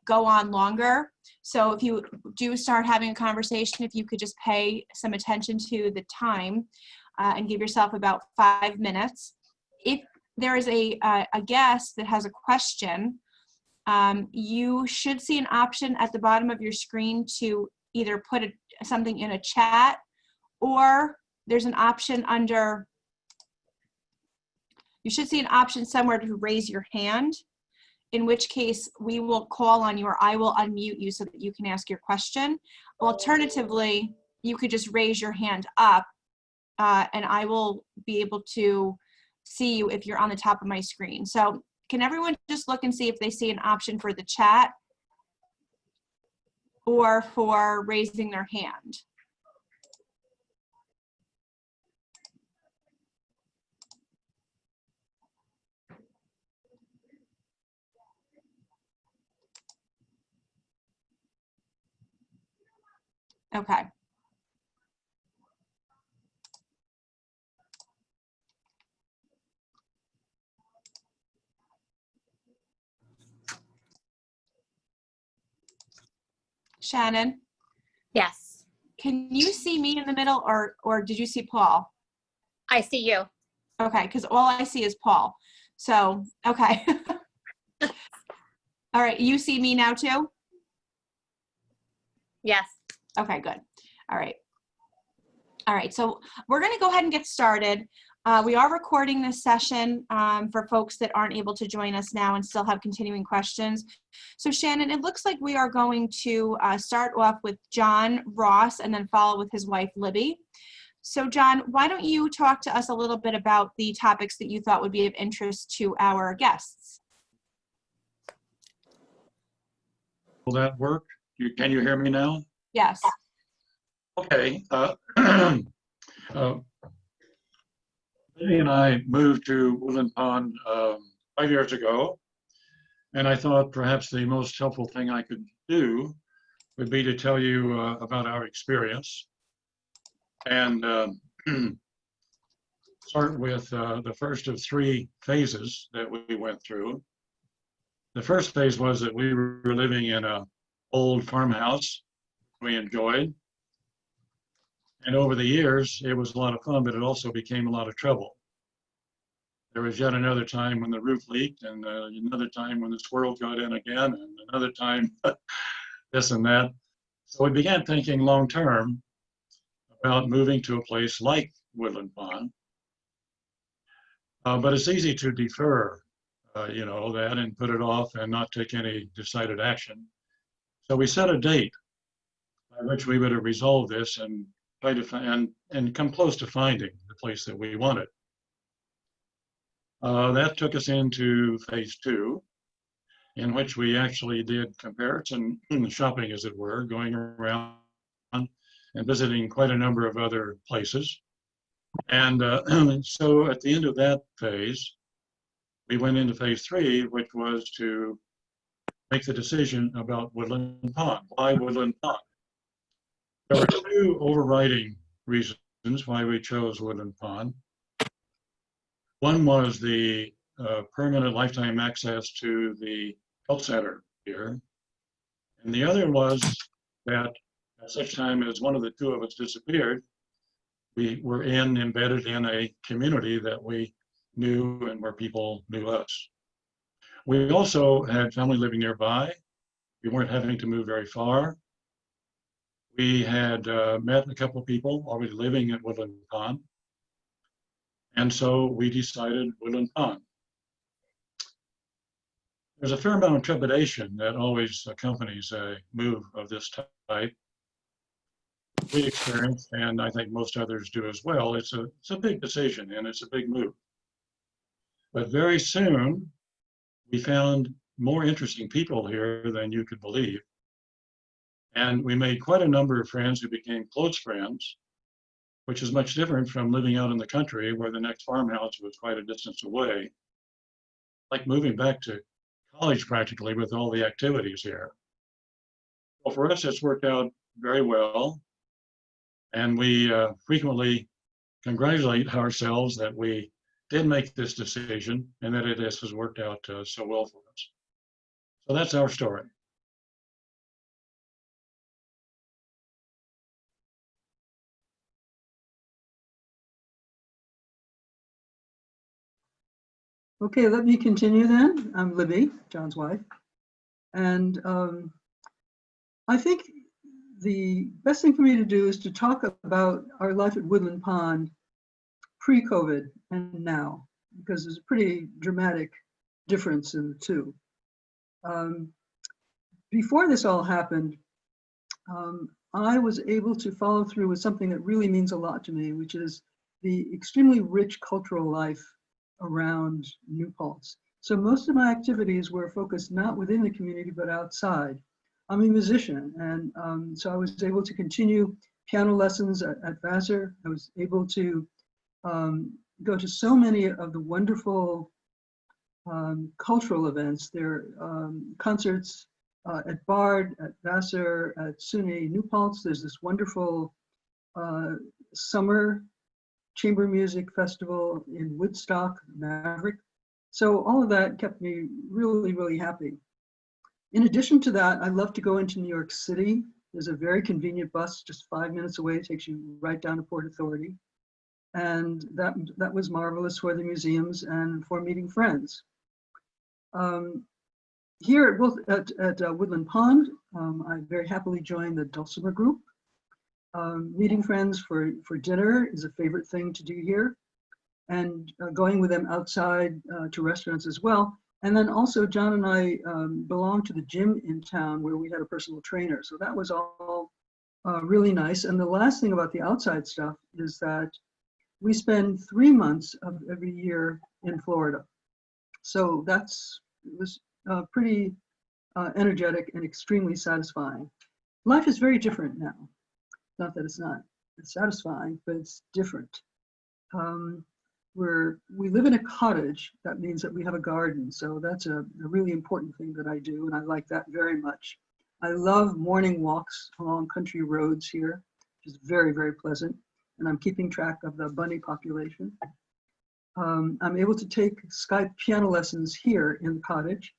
go on longer. So if you do start having a conversation, if you could just pay some attention to the time and give yourself about 5 minutes. If there is a guest that has a question, you should see an option at the bottom of your screen to either put something in a chat, or there's an option under, you should see an option somewhere to raise your hand, in which case we will call on you, or I will unmute you so that you can ask your question. Alternatively, you could just raise your hand up and I will be able to see you if you're on the top of my screen. So can everyone just look and see if they see an option for the chat or for raising their hand? Okay. Shannon? Yes. Can you see me in the middle, or did you see Paul? I see you. Okay, because all I see is Paul. So, okay. All right, you see me now too? Yes. Okay, good. All right. All right, so we're going to go ahead and get started. We are recording this session for folks that aren't able to join us now and still have continuing questions. So Shannon, it looks like we are going to start off with John Ross and then follow with his wife, Libby. So John, why don't you talk to us a little bit about the topics that you thought would be of interest to our guests? Will that work? Can you hear me now? Yes. Okay. Libby and I moved to Woodland Pond 5 years ago, and I thought perhaps the most helpful thing I could do would be to tell you about our experience and start with the first of 3 phases that we went through. The first phase was that we were living in an old farmhouse we enjoyed. And over the years, it was a lot of fun, but it also became a lot of trouble. There was yet another time when the roof leaked, and another time when the squirrels got in again, and another time this and that. So we began thinking long term about moving to a place like Woodland Pond. But it's easy to defer, that and put it off and not take any decided action. So we set a date by which we would have resolved this and try to find and come close to finding the place that we wanted. That took us into phase 2, in which we actually did comparison shopping, as it were, going around and visiting quite a number of other places. And so at the end of that phase, we went into phase 3, which was to make the decision about Woodland Pond. Why Woodland Pond? There were 2 overriding reasons why we chose Woodland Pond. One was the permanent lifetime access to the health center here. And the other was that at such time as one of the 2 of us disappeared, we were embedded in a community that we knew and where people knew us. We also had family living nearby. We weren't having to move very far. We had met a couple of people already living at Woodland Pond. And so we decided Woodland Pond. There's a fair amount of trepidation that always accompanies a move of this type. We experienced, and I think most others do as well, it's a big decision and it's a big move. But very soon, we found more interesting people here than you could believe. And we made quite a number of friends who became close friends, which is much different from living out in the country where the next farmhouse was quite a distance away. Like moving back to college practically with all the activities here. Well, for us, it's worked out very well. And we frequently congratulate ourselves that we did make this decision and that it has worked out so well for us. So that's our story. Okay, let me continue then. I'm Libby, John's wife. And I think the best thing for me to do is to talk about our life at Woodland Pond pre-COVID and now, because there's a pretty dramatic difference in the two. Before this all happened, I was able to follow through with something that really means a lot to me, which is the extremely rich cultural life around New Paltz. So most of my activities were focused not within the community, but outside. I'm a musician, and so I was able to continue piano lessons at Vassar. I was able to go to so many of the wonderful cultural events. There are concerts at Bard, at Vassar, at SUNY New Paltz. There's this wonderful summer chamber music festival in Woodstock, Maverick. So all of that kept me really, really happy. In addition to that, I love to go into New York City. There's a very convenient bus just 5 minutes away. It takes you right down to Port Authority. And that was marvelous for the museums and for meeting friends. Here at Woodland Pond, I very happily joined the Dulcimer group. Meeting friends for dinner is a favorite thing to do here, and going with them outside to restaurants as well. And then also John and I belonged to the gym in town where we had a personal trainer. So that was all really nice. And the last thing about the outside stuff is that we spend 3 months of every year in Florida. So it was pretty energetic and extremely satisfying. Life is very different now. Not that it's not satisfying, but it's different. We live in a cottage. That means that we have a garden. So that's a really important thing that I do, and I like that very much. I love morning walks along country roads here, which is very, very pleasant. And I'm keeping track of the bunny population. I'm able to take Skype piano lessons here in the cottage.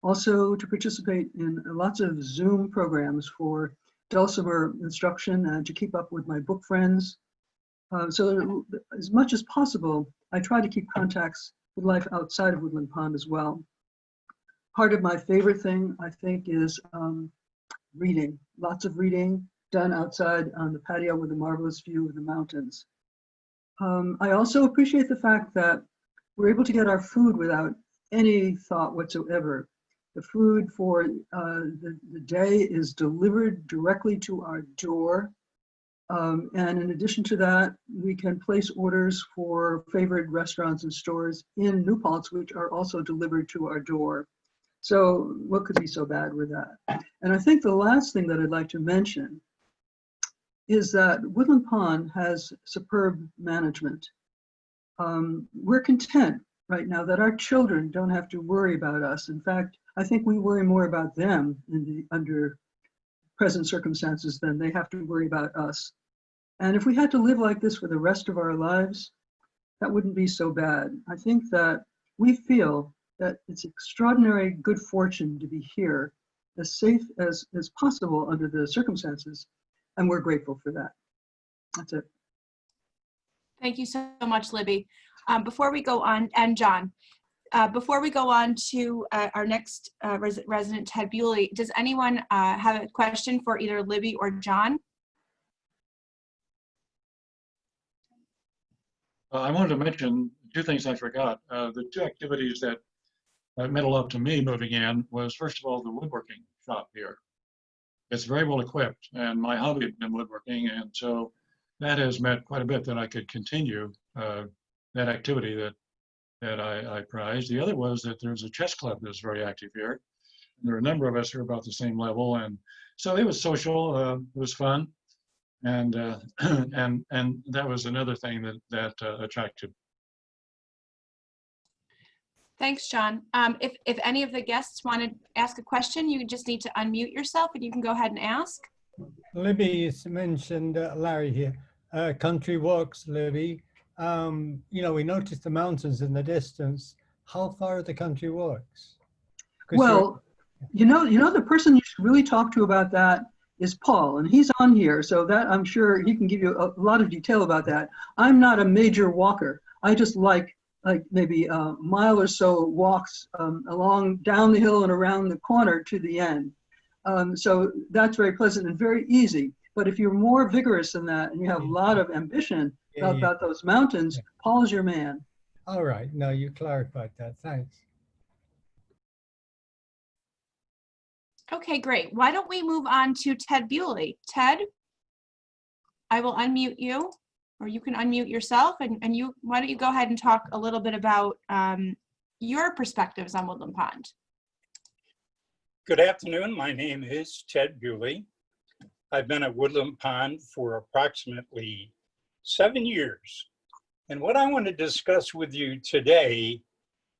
Also to participate in lots of Zoom programs for Dulcimer instruction and to keep up with my book friends. So as much as possible, I try to keep contacts with life outside of Woodland Pond as well. Part of my favorite thing, I think, is reading. Lots of reading done outside on the patio with a marvelous view of the mountains. I also appreciate the fact that we're able to get our food without any thought whatsoever. The food for the day is delivered directly to our door. And in addition to that, we can place orders for favorite restaurants and stores in New Paltz, which are also delivered to our door. So what could be so bad with that? And I think the last thing that I'd like to mention is that Woodland Pond has superb management. We're content right now that our children don't have to worry about us. In fact, I think we worry more about them under present circumstances than they have to worry about us. And if we had to live like this for the rest of our lives, that wouldn't be so bad. I think that we feel that it's extraordinary good fortune to be here, as safe as possible under the circumstances, and we're grateful for that. That's it. Thank you so much, Libby. Before we go on, and John, before we go on to our next resident, Ted Bewley, does anyone have a question for either Libby or John? I wanted to mention two things I forgot. The two activities that meant a lot to me moving in was, first of all, the woodworking shop here. It's very well equipped, and my hobby had been woodworking, and so that has meant quite a bit that I could continue that activity that I prized. The other was that there's a chess club that's very active here. There are a number of us who are about the same level, and so it was social. It was fun, and and that was another thing that attracted. Thanks, John. If any of the guests want to ask a question, you just need to unmute yourself and you can go ahead and ask. Libby, you mentioned Larry here. Country walks, Libby. You know, we noticed the mountains in the distance. How far are the country walks? Well, you know, the person you should really talk to about that is Paul, and he's on here, so that I'm sure he can give you a lot of detail about that. I'm not a major walker. I just like like maybe a mile or so walks along down the hill and around the corner to the end. So that's very pleasant and very easy. But if you're more vigorous than that and you have a lot of ambition Yeah, yeah. about those mountains, Yeah. Paul's your man. All right. No, you clarified that. Thanks. Okay, great. Why don't we move on to Ted Bewley? Ted, I will unmute you, or you can unmute yourself, and why don't you go ahead and talk a little bit about your perspectives on Woodland Pond? Good afternoon. My name is Ted Bewley. I've been at Woodland Pond for approximately 7 years. And what I want to discuss with you today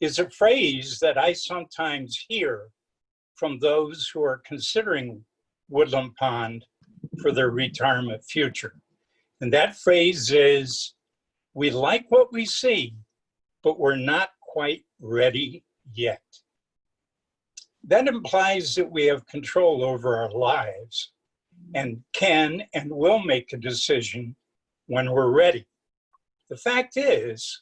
is a phrase that I sometimes hear from those who are considering Woodland Pond for their retirement future. And that phrase is, we like what we see, but we're not quite ready yet. That implies that we have control over our lives and can and will make a decision when we're ready. The fact is,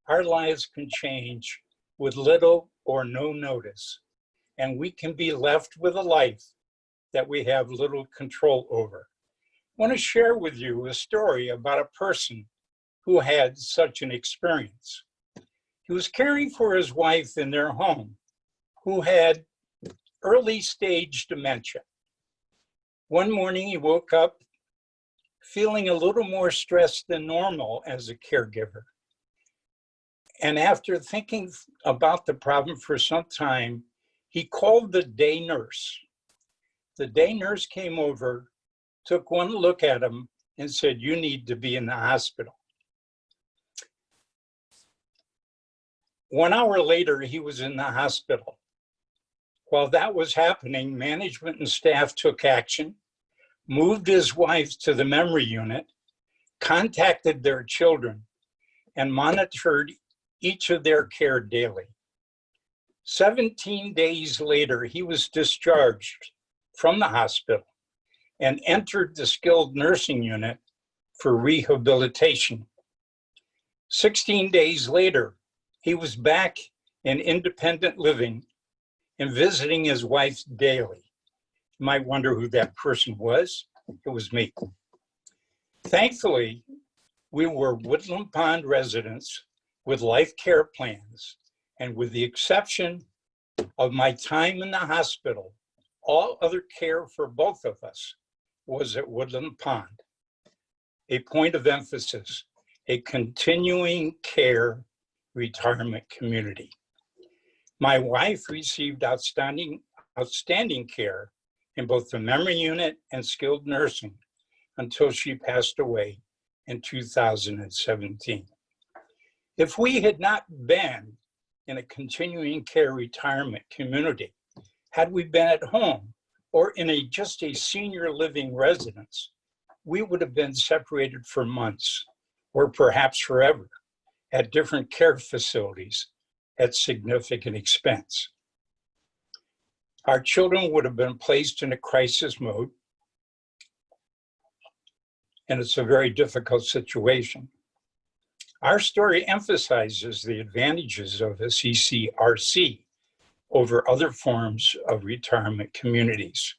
our lives can change with little or no notice, and we can be left with a life that we have little control over. I want to share with you a story about a person who had such an experience. He was caring for his wife in their home, who had early stage dementia. One morning he woke up feeling a little more stressed than normal as a caregiver. And after thinking about the problem for some time, he called the day nurse. The day nurse came over, took one look at him, and said, "You need to be in the hospital." 1 hour later, he was in the hospital. While that was happening, management and staff took action, moved his wife to the memory unit, contacted their children, and monitored each of their care daily. 17 days later, he was discharged from the hospital and entered the skilled nursing unit for rehabilitation. 16 days later, he was back in independent living and visiting his wife daily. You might wonder who that person was. It was me. Thankfully, we were Woodland Pond residents with life care plans, and with the exception of my time in the hospital, all other care for both of us was at Woodland Pond. A point of emphasis, a continuing care retirement community. My wife received outstanding care in both the memory unit and skilled nursing until she passed away in 2017. If we had not been in a continuing care retirement community, had we been at home or in just a senior living residence, we would have been separated for months or perhaps forever at different care facilities at significant expense. Our children would have been placed in a crisis mode, and it's a very difficult situation. Our story emphasizes the advantages of a CCRC over other forms of retirement communities.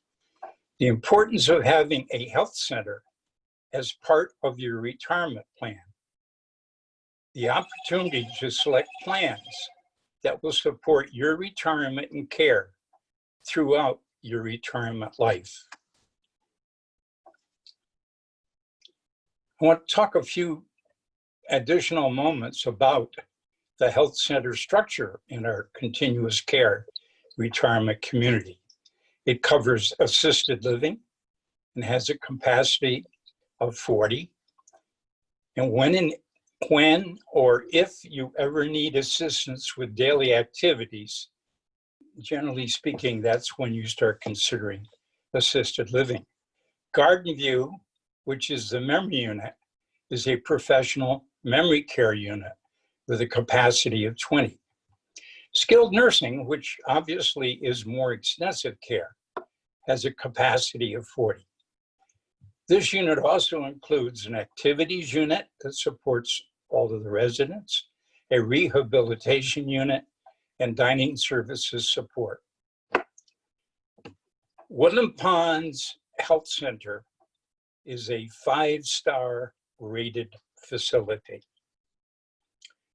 The importance of having a health center as part of your retirement plan. The opportunity to select plans that will support your retirement and care throughout your retirement life. I want to talk a few additional moments about the health center structure in our continuous care retirement community. It covers assisted living and has a capacity of 40. And when or if you ever need assistance with daily activities, generally speaking, that's when you start considering assisted living. Garden View, which is the memory unit, is a professional memory care unit with a capacity of 20. Skilled nursing, which obviously is more extensive care, has a capacity of 40. This unit also includes an activities unit that supports all of the residents, a rehabilitation unit, and dining services support. Woodland Pond's Health Center is a 5-star rated facility.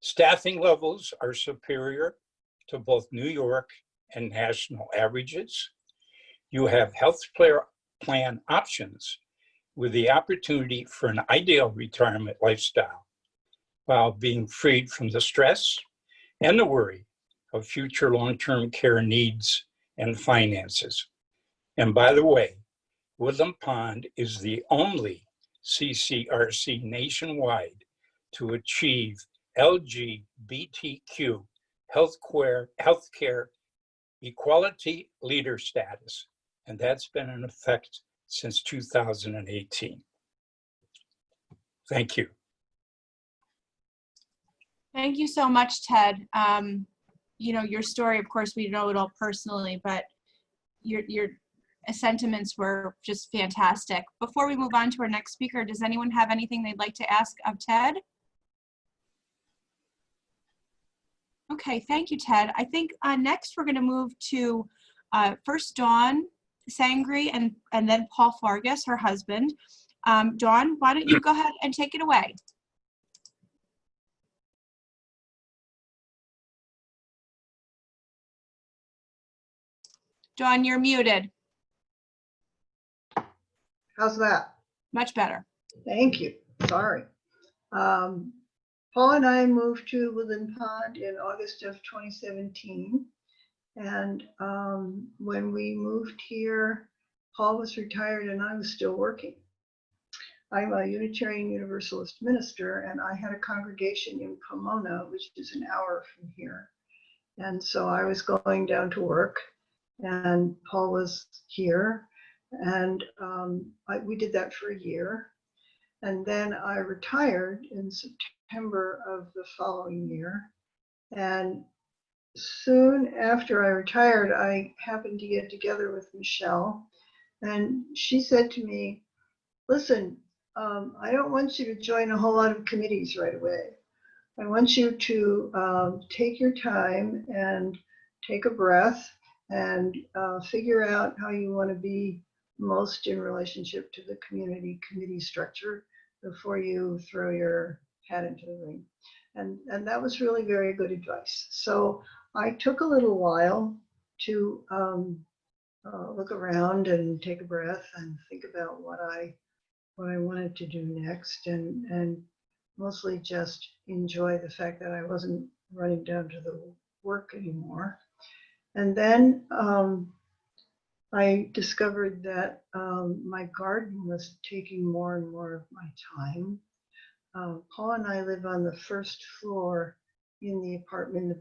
Staffing levels are superior to both New York and national averages. You have health plan options with the opportunity for an ideal retirement lifestyle while being freed from the stress and the worry of future long-term care needs and finances. And by the way, Woodland Pond is the only CCRC nationwide to achieve LGBTQ healthcare equality leader status, and that's been in effect since 2018. Thank you. Thank you so much, Ted. You know, your story, of course, we know it all personally, but your sentiments were just fantastic. Before we move on to our next speaker, does anyone have anything they'd like to ask of Ted? Okay, thank you, Ted. I think next we're going to move to first Dawn Sangri and then Paul Fargus, her husband. Dawn, why don't you go ahead and take it away? Dawn, you're muted. How's that? Much better. Thank you. Sorry. Paul and I moved to Woodland Pond in August of 2017. And when we moved here, Paul was retired and I was still working. I'm a Unitarian Universalist minister, and I had a congregation in Pomona, which is an hour from here. And so I was going down to work, and Paul was here. And we did that for a year. And then I retired in September of the following year. And soon after I retired, I happened to get together with Michelle. And she said to me, listen, I don't want you to join a whole lot of committees right away. I want you to take your time and take a breath and figure out how you want to be most in relationship to the committee structure before you throw your hat into the ring. And that was really very good advice. So I took a little while to look around and take a breath and think about what I wanted to do next, and mostly just enjoy the fact that I wasn't running down to the work anymore. And then I discovered that my garden was taking more and more of my time. Paul and I live on the first floor in the apartment, the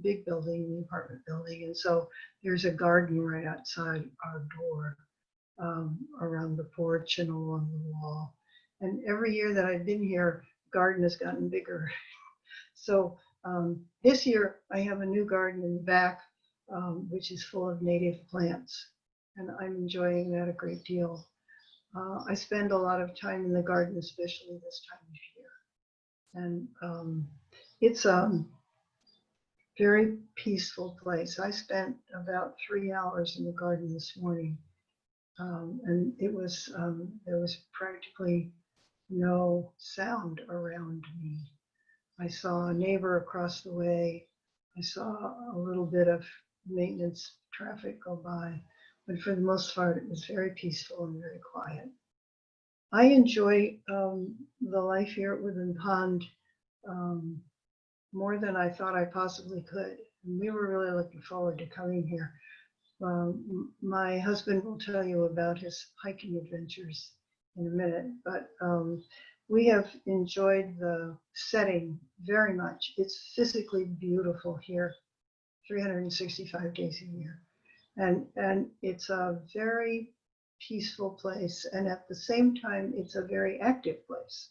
big building, the apartment building. And so there's a garden right outside our door, around the porch and along the wall. And every year that I've been here, the garden has gotten bigger. So this year I have a new garden in the back, which is full of native plants. And I'm enjoying that a great deal. I spend a lot of time in the garden, especially this time of year. And it's a very peaceful place. I spent about 3 hours in the garden this morning. And it was, there was practically no sound around me. I saw a neighbor across the way. I saw a little bit of maintenance traffic go by, but for the most part, it was very peaceful and very quiet. I enjoy the life here at Woodland Pond more than I thought I possibly could. And we were really looking forward to coming here. My husband will tell you about his hiking adventures in a minute, but we have enjoyed the setting very much. It's physically beautiful here, 365 days a year. And it's a very peaceful place. And at the same time, it's a very active place.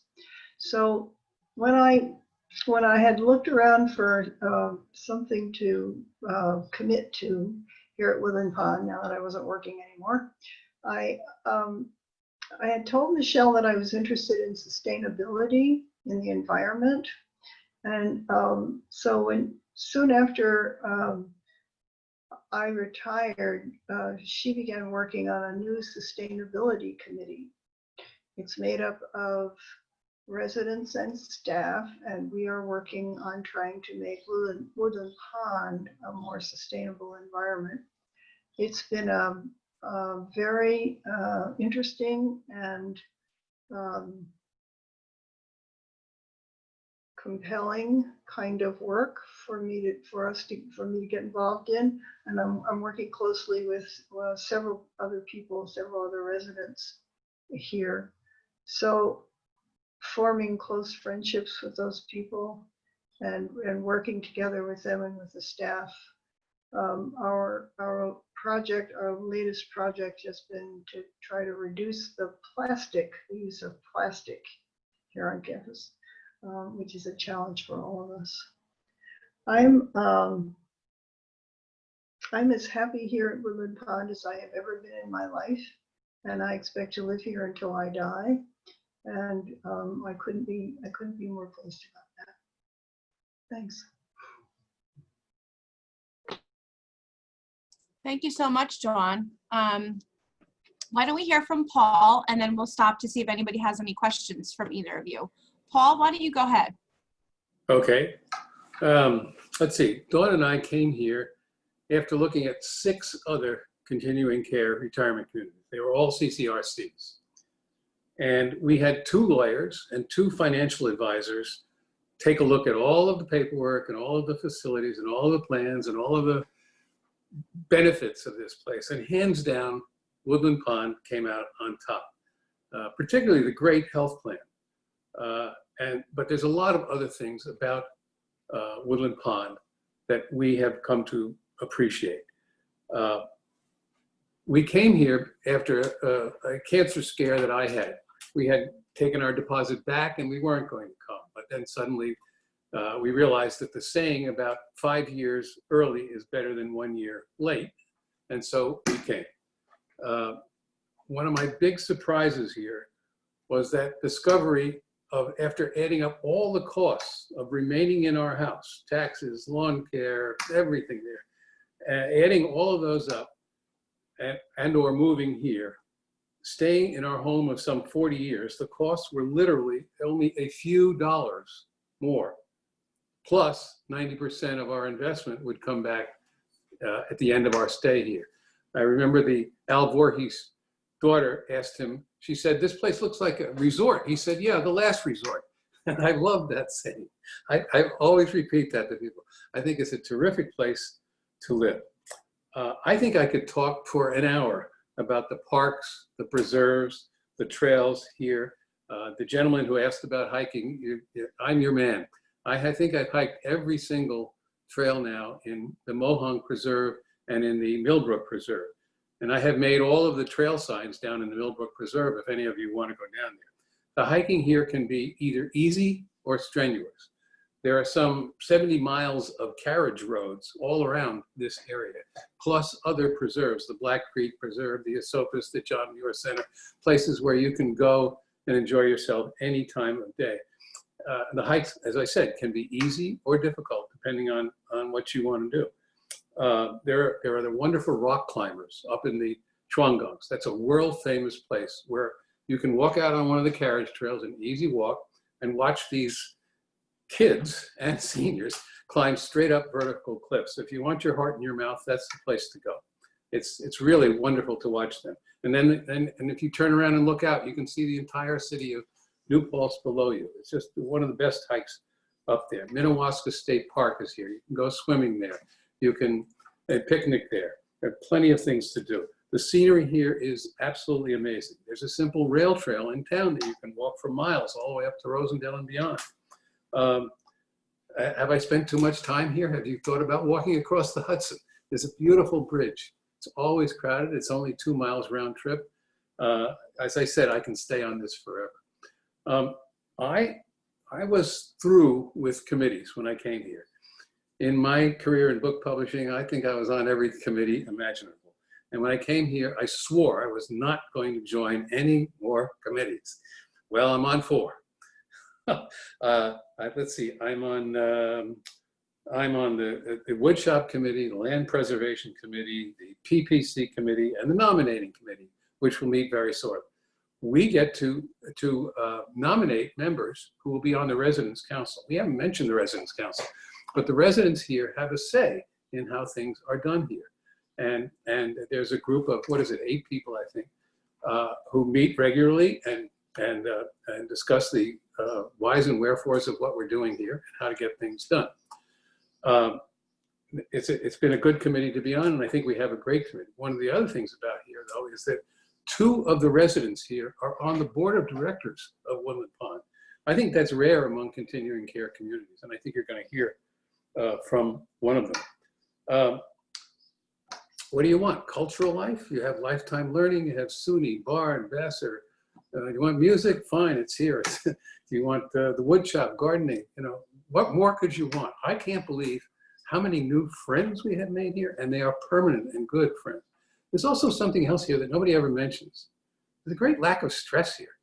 So when I had looked around for something to commit to here at Woodland Pond, now that I wasn't working anymore, I had told Michelle that I was interested in sustainability in the environment. And so soon after I retired, she began working on a new sustainability committee. It's made up of residents and staff, and we are working on trying to make Woodland Pond a more sustainable environment. It's been a very interesting and compelling kind of work for me to get involved in, and I'm working closely with several other people, several other residents here. So forming close friendships with those people and working together with them and with the staff. Our latest project has been to try to reduce the use of plastic here on campus, which is a challenge for all of us. I'm as happy here at Woodland Pond as I have ever been in my life, and I expect to live here until I die. And I couldn't be more pleased about that. Thanks. Thank you so much, Dawn. Why don't we hear from Paul, and then we'll stop to see if anybody has any questions from either of you. Paul, why don't you go ahead? Okay. Let's see. Dawn and I came here after looking at 6 other continuing care retirement communities. They were all CCRCs. And we had 2 lawyers and 2 financial advisors take a look at all of the paperwork and all of the facilities and all of the plans and all of the benefits of this place. And hands down, Woodland Pond came out on top, particularly the great health plan. But there's a lot of other things about Woodland Pond that we have come to appreciate. We came here after a cancer scare that I had. We had taken our deposit back and we weren't going to come. But then suddenly we realized that the saying about 5 years early is better than 1 year late. And so we came. One of my big surprises here was that discovery of, after adding up all the costs of remaining in our house, taxes, lawn care, everything there, adding all of those up and or moving here, staying in our home of some 40 years, the costs were literally only a few dollars more. Plus 90% of our investment would come back at the end of our stay here. I remember Al Voorhees' daughter asked him, she said, "This place looks like a resort." He said, "Yeah, the last resort." And I love that saying. I always repeat that to people. I think it's a terrific place to live. I think I could talk for an hour about the parks, the preserves, the trails here. The gentleman who asked about hiking, I'm your man. I think I've hiked every single trail now in the Mohonk Preserve and in the Millbrook Preserve. And I have made all of the trail signs down in the Millbrook Preserve if any of you want to go down there. The hiking here can be either easy or strenuous. There are some 70 miles of carriage roads all around this area, plus other preserves, the Black Creek Preserve, the Esopus, the John Muir Center, places where you can go and enjoy yourself any time of day. The hikes, as I said, can be easy or difficult depending on what you want to do. There are the wonderful rock climbers up in the Chwangongs. That's a world famous place where you can walk out on one of the carriage trails, an easy walk, and watch these kids and seniors climb straight up vertical cliffs. If you want your heart in your mouth, that's the place to go. It's really wonderful to watch them. And then if you turn around and look out, you can see the entire city of New Paltz below you. It's just one of the best hikes up there. Minnewaska State Park is here. You can go swimming there. You can picnic there. There are plenty of things to do. The scenery here is absolutely amazing. There's a simple rail trail in town that you can walk for miles all the way up to Rosendale and beyond. Have I spent too much time here? Have you thought about walking across the Hudson? There's a beautiful bridge. It's always crowded. It's only 2 miles round trip. As I said, I can stay on this forever. I was through with committees when I came here. In my career in book publishing, I think I was on every committee imaginable. And when I came here, I swore I was not going to join any more committees. Well, I'm on 4. Let's see, I'm on the Woodshop Committee, the Land Preservation Committee, the PPC Committee, and the Nominating Committee, which will meet very shortly. We get to nominate members who will be on the Residence Council. We haven't mentioned the Residence Council, but the residents here have a say in how things are done here. And there's a group of, 8 people, I think, who meet regularly and discuss the whys and wherefores of what we're doing here and how to get things done. It's been a good committee to be on, and I think we have a great committee. One of the other things about here, though, is that 2 of the residents here are on the board of directors of Woodland Pond. I think that's rare among continuing care communities, and I think you're going to hear from one of them. What do you want? Cultural life? You have lifetime learning. You have SUNY, bar, and Vassar. You want music? Fine, it's here. Do you want the wood shop, gardening? You know, what more could you want? I can't believe how many new friends we have made here, and they are permanent and good friends. There's also something else here that nobody ever mentions. There's a great lack of stress here.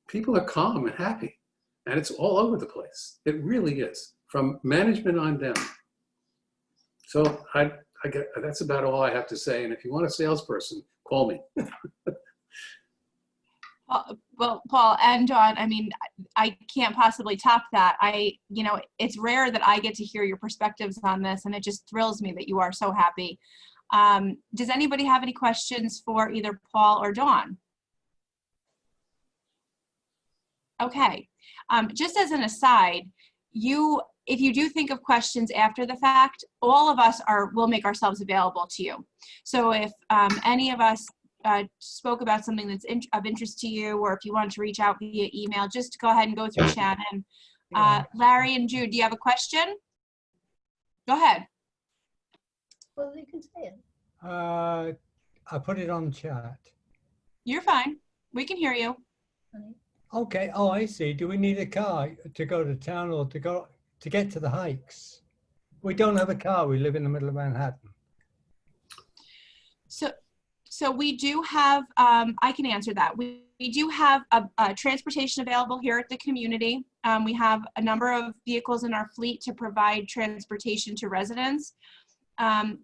People are calm and happy, and it's all over the place. It really is, from management on down. So that's about all I have to say. And if you want a salesperson, call me. Well, Paul and Dawn, I mean, I can't possibly top that. It's rare that I get to hear your perspectives on this, and it just thrills me that you are so happy. Does anybody have any questions for either Paul or Dawn? Okay, just as an aside, if you do think of questions after the fact, all of us will make ourselves available to you. So if any of us spoke about something that's of interest to you, or if you want to reach out via email, just go ahead and go through Shannon. Larry and Jude, do you have a question? Go ahead. Well, you can say it. I put it on chat. You're fine. We can hear you. Okay. Oh, I see. Do we need a car to go to town or to get to the hikes? We don't have a car. We live in the middle of Manhattan. So we do have, I can answer that. We do have a transportation available here at the community. We have a number of vehicles in our fleet to provide transportation to residents.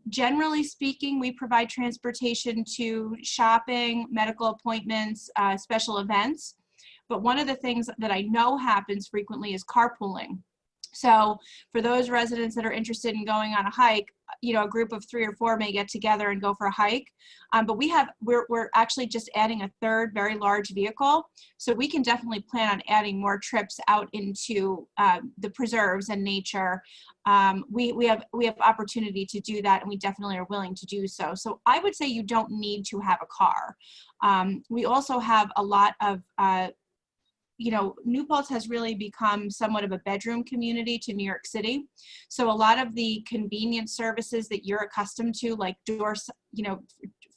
Generally speaking, we provide transportation to shopping, medical appointments, special events. But one of the things that I know happens frequently is carpooling. So for those residents that are interested in going on a hike, a group of 3 or 4 may get together and go for a hike. But we're actually just adding a 3rd very large vehicle. So we can definitely plan on adding more trips out into the preserves and nature. We have opportunity to do that, and we definitely are willing to do so. So I would say you don't need to have a car. We also have a lot of New Paltz has really become somewhat of a bedroom community to New York City. So a lot of the convenience services that you're accustomed to, like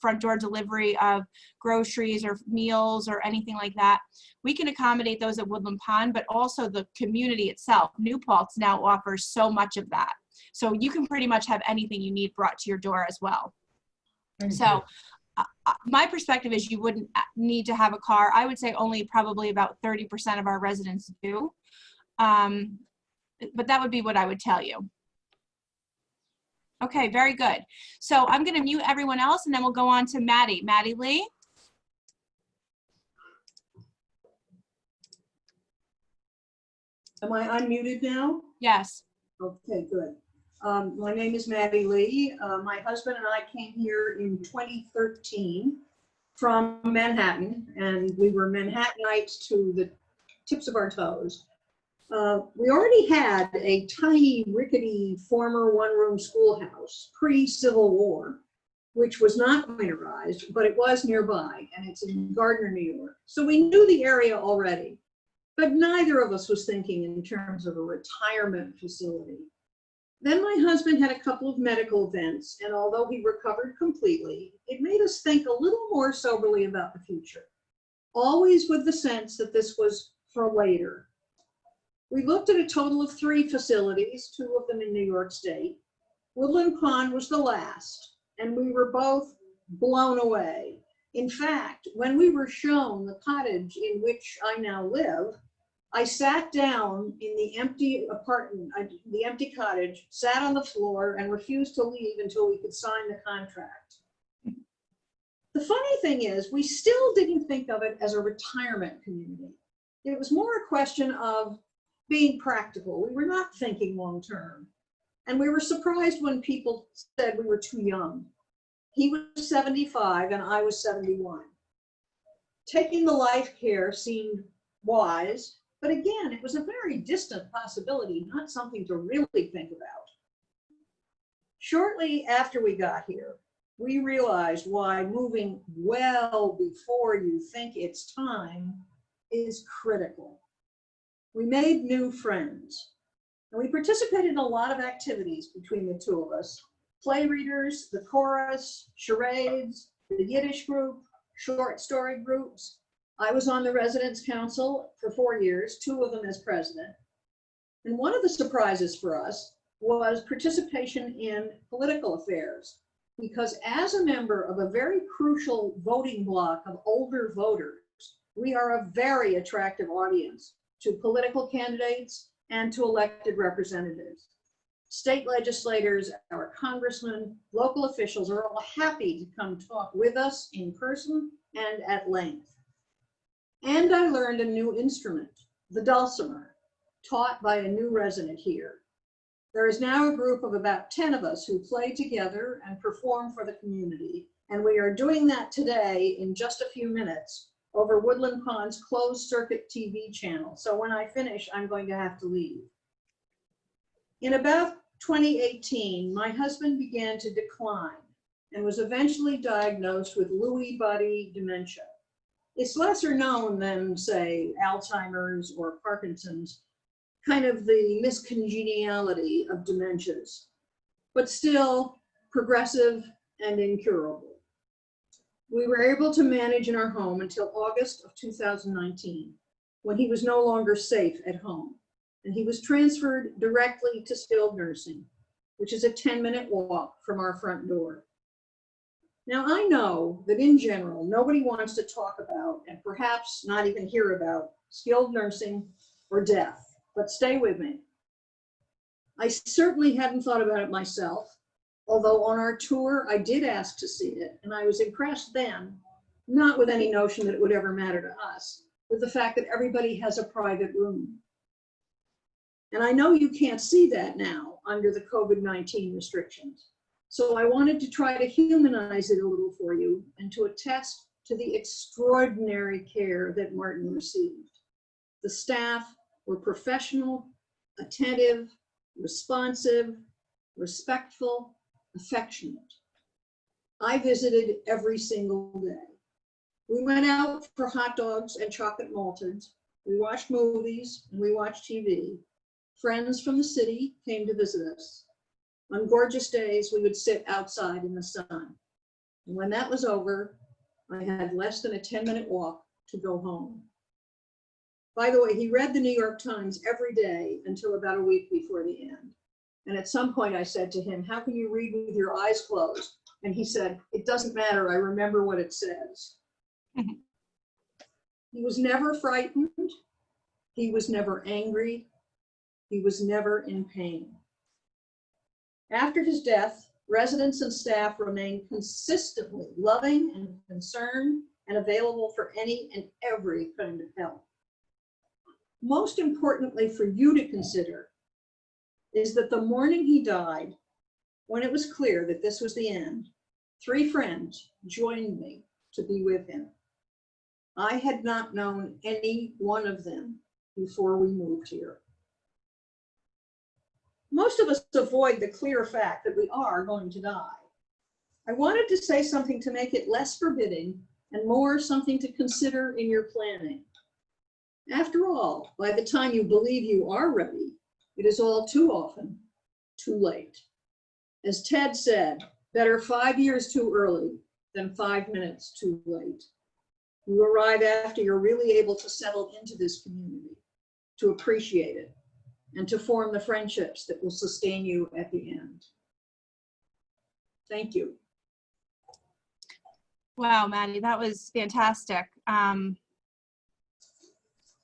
front door delivery of groceries or meals or anything like that, we can accommodate those at Woodland Pond, but also the community itself. New Paltz now offers so much of that. So you can pretty much have anything you need brought to your door as well. So my perspective is you wouldn't need to have a car. I would say only probably about 30% of our residents do. But that would be what I would tell you. Okay, very good. So I'm going to mute everyone else, and then we'll go on to Maddie. Maddie Lee. Am I unmuted now? Yes. Okay, good. My name is Maddie Lee. My husband and I came here in 2013 from Manhattan, and we were Manhattanites to the tips of our toes. We already had a tiny, rickety, former one-room schoolhouse pre-Civil War, which was not winterized, but it was nearby, and it's in Gardner, New York. So we knew the area already, but neither of us was thinking in terms of a retirement facility. Then my husband had a couple of medical events, and although he recovered completely, it made us think a little more soberly about the future, always with the sense that this was for later. We looked at a total of 3 facilities, 2 of them in New York State. Woodland Pond was the last, and we were both blown away. In fact, when we were shown the cottage in which I now live, I sat down in the empty apartment, the empty cottage, sat on the floor and refused to leave until we could sign the contract. The funny thing is, we still didn't think of it as a retirement community. It was more a question of being practical. We were not thinking long-term. And we were surprised when people said we were too young. He was 75 and I was 71. Taking the life care seemed wise, but again, it was a very distant possibility, not something to really think about. Shortly after we got here, we realized why moving well before you think it's time is critical. We made new friends, and we participated in a lot of activities between the two of us. Play readers, the chorus, charades, the Yiddish group, short story groups. I was on the residence council for 4 years, 2 of them as president. And one of the surprises for us was participation in political affairs, because as a member of a very crucial voting bloc of older voters, we are a very attractive audience to political candidates and to elected representatives. State legislators, our congressmen, local officials are all happy to come talk with us in person and at length. And I learned a new instrument, the dulcimer, taught by a new resident here. There is now a group of about 10 of us who play together and perform for the community, and we are doing that today in just a few minutes over Woodland Pond's closed circuit TV channel. So when I finish, I'm going to have to leave. In about 2018, my husband began to decline and was eventually diagnosed with Lewy body dementia. It's lesser known than, say, Alzheimer's or Parkinson's, kind of the miscongeniality of dementias, but still progressive and incurable. We were able to manage in our home until August of 2019, when he was no longer safe at home, and he was transferred directly to skilled nursing, which is a 10-minute walk from our front door. Now, I know that in general, nobody wants to talk about, and perhaps not even hear about, skilled nursing or death, but stay with me. I certainly hadn't thought about it myself, although on our tour, I did ask to see it, and I was impressed then, not with any notion that it would ever matter to us, with the fact that everybody has a private room. And I know you can't see that now under the COVID-19 restrictions. So I wanted to try to humanize it a little for you and to attest to the extraordinary care that Martin received. The staff were professional, attentive, responsive, respectful, affectionate. I visited every single day. We went out for hot dogs and chocolate malteds. We watched movies and we watched TV. Friends from the city came to visit us. On gorgeous days, we would sit outside in the sun. And when that was over, I had less than a 10-minute walk to go home. By the way, he read the New York Times every day until about a week before the end. And at some point I said to him, "How can you read with your eyes closed?" And he said, "It doesn't matter, I remember what it says." He was never frightened. He was never angry. He was never in pain. After his death, residents and staff remained consistently loving and concerned and available for any and every kind of help. Most importantly for you to consider is that the morning he died, when it was clear that this was the end, 3 friends joined me to be with him. I had not known any one of them before we moved here. Most of us avoid the clear fact that we are going to die. I wanted to say something to make it less forbidding and more something to consider in your planning. After all, by the time you believe you are ready, it is all too often too late. As Ted said, better 5 years too early than 5 minutes too late. You arrive after you're really able to settle into this community, to appreciate it, and to form the friendships that will sustain you at the end. Thank you. Wow, Maddie, that was fantastic.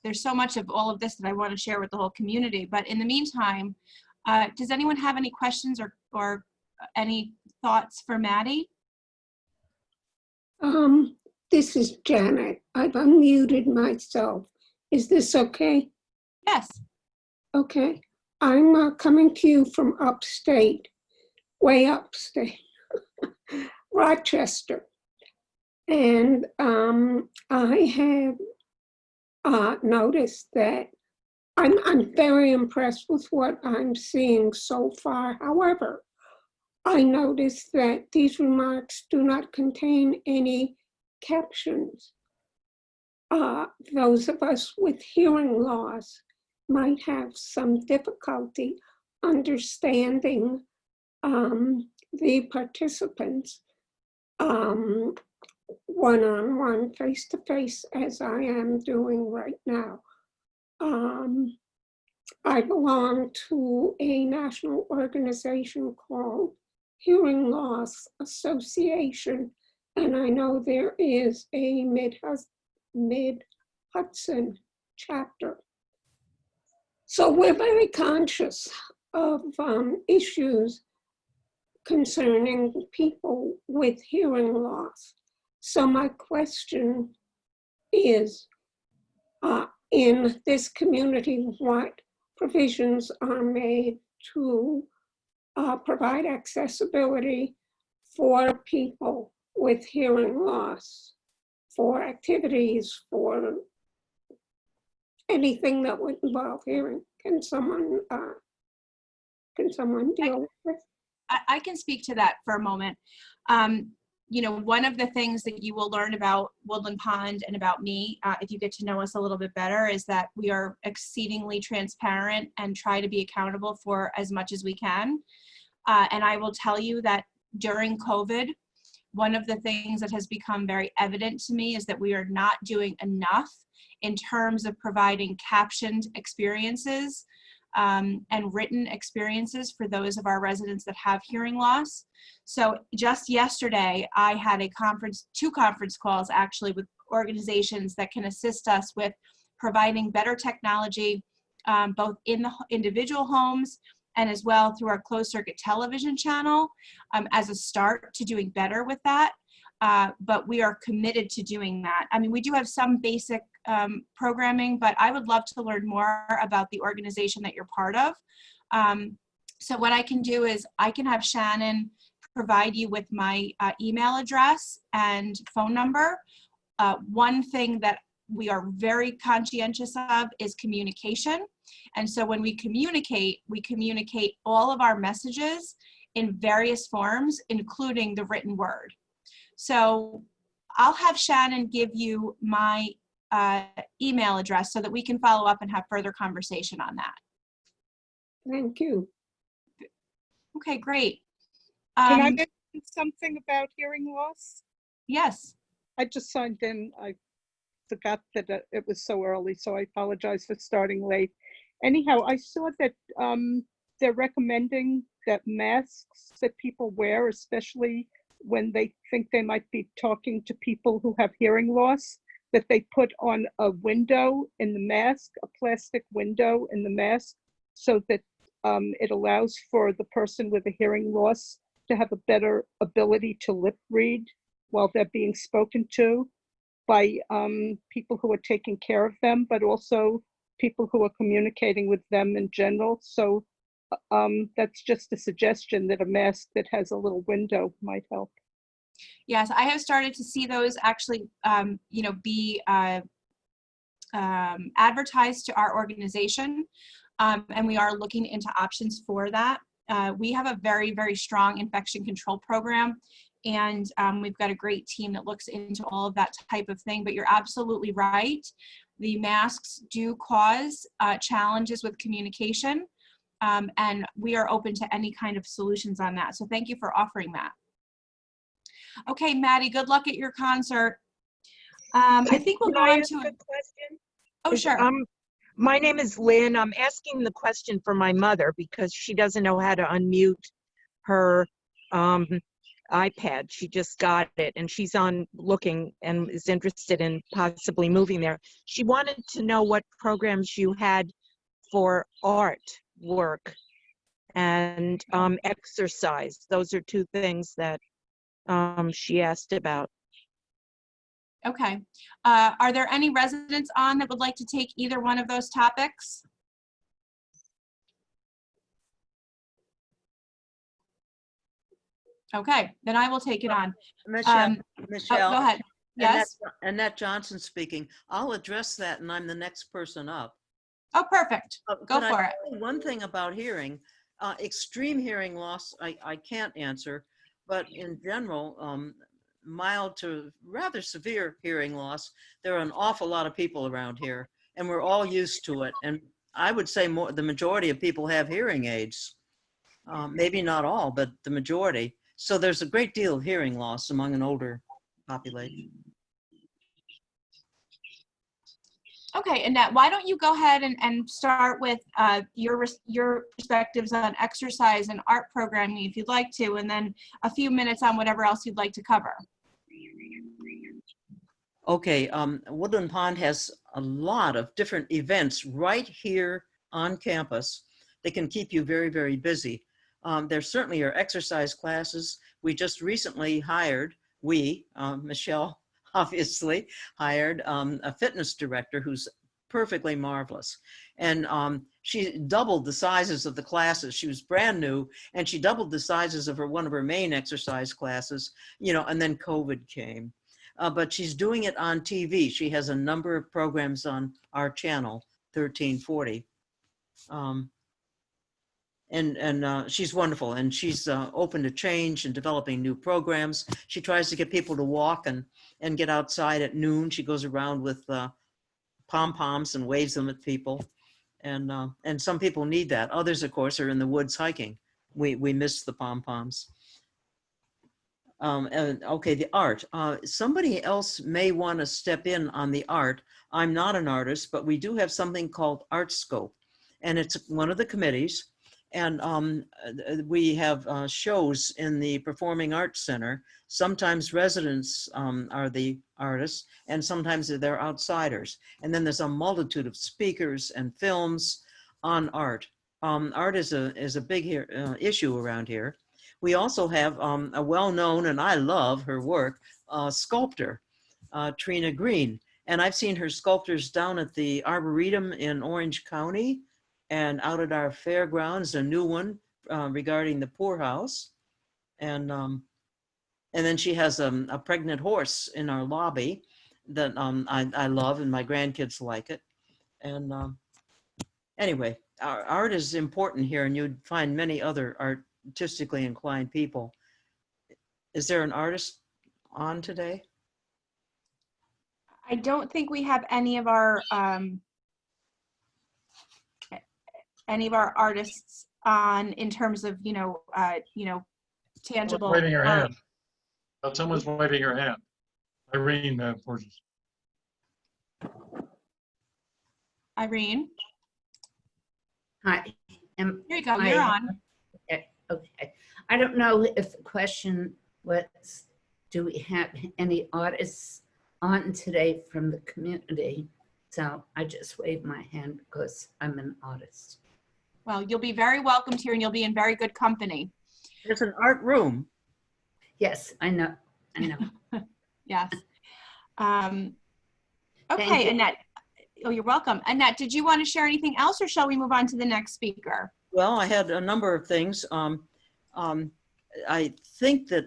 there's so much of all of this that I want to share with the whole community. But in the meantime, does anyone have any questions or any thoughts for Maddie? This is Janet. I've unmuted myself. Is this okay? Yes. Okay. I'm coming to you from upstate, way upstate, Rochester. And I have noticed that I'm very impressed with what I'm seeing so far. However, I noticed that these remarks do not contain any captions. Those of us with hearing loss might have some difficulty understanding the participants one-on-one, face-to-face, as I am doing right now. I belong to a national organization called Hearing Loss Association, and I know there is a Mid-Hudson chapter. So we're very conscious of issues concerning people with hearing loss. So my question is, in this community, what provisions are made to provide accessibility for people with hearing loss, for activities, for anything that would involve hearing? Can someone deal with? I can speak to that for a moment. You know, one of the things that you will learn about Woodland Pond and about me, if you get to know us a little bit better, is that we are exceedingly transparent and try to be accountable for as much as we can. And I will tell you that during COVID, one of the things that has become very evident to me is that we are not doing enough in terms of providing captioned experiences and written experiences for those of our residents that have hearing loss. So just yesterday, I had two conference calls actually with organizations that can assist us with providing better technology, both in the individual homes and as well through our closed circuit television channel as a start to doing better with that. But we are committed to doing that. I mean, we do have some basic programming, but I would love to learn more about the organization that you're part of. So what I can do is I can have Shannon provide you with my email address and phone number. One thing that we are very conscientious of is communication. And so when we communicate all of our messages in various forms, including the written word. So I'll have Shannon give you my email address so that we can follow up and have further conversation on that. Thank you. Okay, great. Can I mention something about hearing loss? Yes. I just signed in. I forgot that it was so early, so I apologize for starting late. Anyhow, I saw that they're recommending that masks that people wear, especially when they think they might be talking to people who have hearing loss, that they put on a window in the mask, a plastic window in the mask, so that it allows for the person with a hearing loss to have a better ability to lip read while they're being spoken to by people who are taking care of them, but also people who are communicating with them in general. So that's just a suggestion that a mask that has a little window might help. Yes, I have started to see those actually, you know, be advertised to our organization, and we are looking into options for that. We have a very, very strong infection control program, and we've got a great team that looks into all of that type of thing, but you're absolutely right. The masks do cause challenges with communication, and we are open to any kind of solutions on that. So thank you for offering that. Okay, Maddie, good luck at your concert. I think we'll go on to a question. Oh, sure. My name is Lynn. I'm asking the question for my mother because she doesn't know how to unmute her iPad. She just got it and she's on looking and is interested in possibly moving there. She wanted to know what programs you had for art work and exercise. Those are two things that she asked about. Okay. Are there any residents on that would like to take either one of those topics? Okay, then I will take it on. Michelle, Oh, go ahead. Yes. Annette Johnson speaking. I'll address that and I'm the next person up. Oh, perfect. Go Can for I it. say one thing about hearing, extreme hearing loss, I can't answer, but in general, mild to rather severe hearing loss, there are an awful lot of people around here and we're all used to it. And I would say the majority of people have hearing aids. Maybe not all, but the majority. So there's a great deal of hearing loss among an older population. Okay, Annette, why don't you go ahead and start with your perspectives on exercise and art programming if you'd like to, and then a few minutes on whatever else you'd like to cover. Okay, Woodland Pond has a lot of different events right here on campus. They can keep you very, very busy. There certainly are exercise classes. We just recently hired, Michelle obviously, hired a fitness director who's perfectly marvelous. And she doubled the sizes of the classes. She was brand new and she doubled the sizes of one of her main exercise classes, and then COVID came. But she's doing it on TV. She has a number of programs on our channel, 1340. And she's wonderful, and she's open to change and developing new programs. She tries to get people to walk and get outside at noon. She goes around with pom-poms and waves them at people. And some people need that. Others, of course, are in the woods hiking. We miss the pom-poms. Okay, the art. Somebody else may want to step in on the art. I'm not an artist, but we do have something called ArtScope, and it's one of the committees. And we have shows in the Performing Arts Center. Sometimes residents are the artists, and sometimes they're outsiders. And then there's a multitude of speakers and films on art. Art is a big issue around here. We also have a well-known, and I love her work, sculptor, Trina Green. And I've seen her sculptures down at the Arboretum in Orange County and out at our fairgrounds, a new one regarding the poorhouse. And then she has a pregnant horse in our lobby that I love and my grandkids like it. And anyway, our art is important here and you'd find many other artistically inclined people. Is there an artist on today? I don't think we have any of our artists on in terms of tangible. Waving her hand. Someone's waving her hand. Irene Porges. Irene. Hi. Here you go. You're on. Okay. I don't know if the question was, do we have any artists on today from the community? So I just waved my hand because I'm an artist. Well, you'll be very welcomed here and you'll be in very good company. There's an art room. Yes, I know. Yes. Okay, Annette. Oh, you're welcome. Annette, did you want to share anything else or shall we move on to the next speaker? Well, I had a number of things. I think that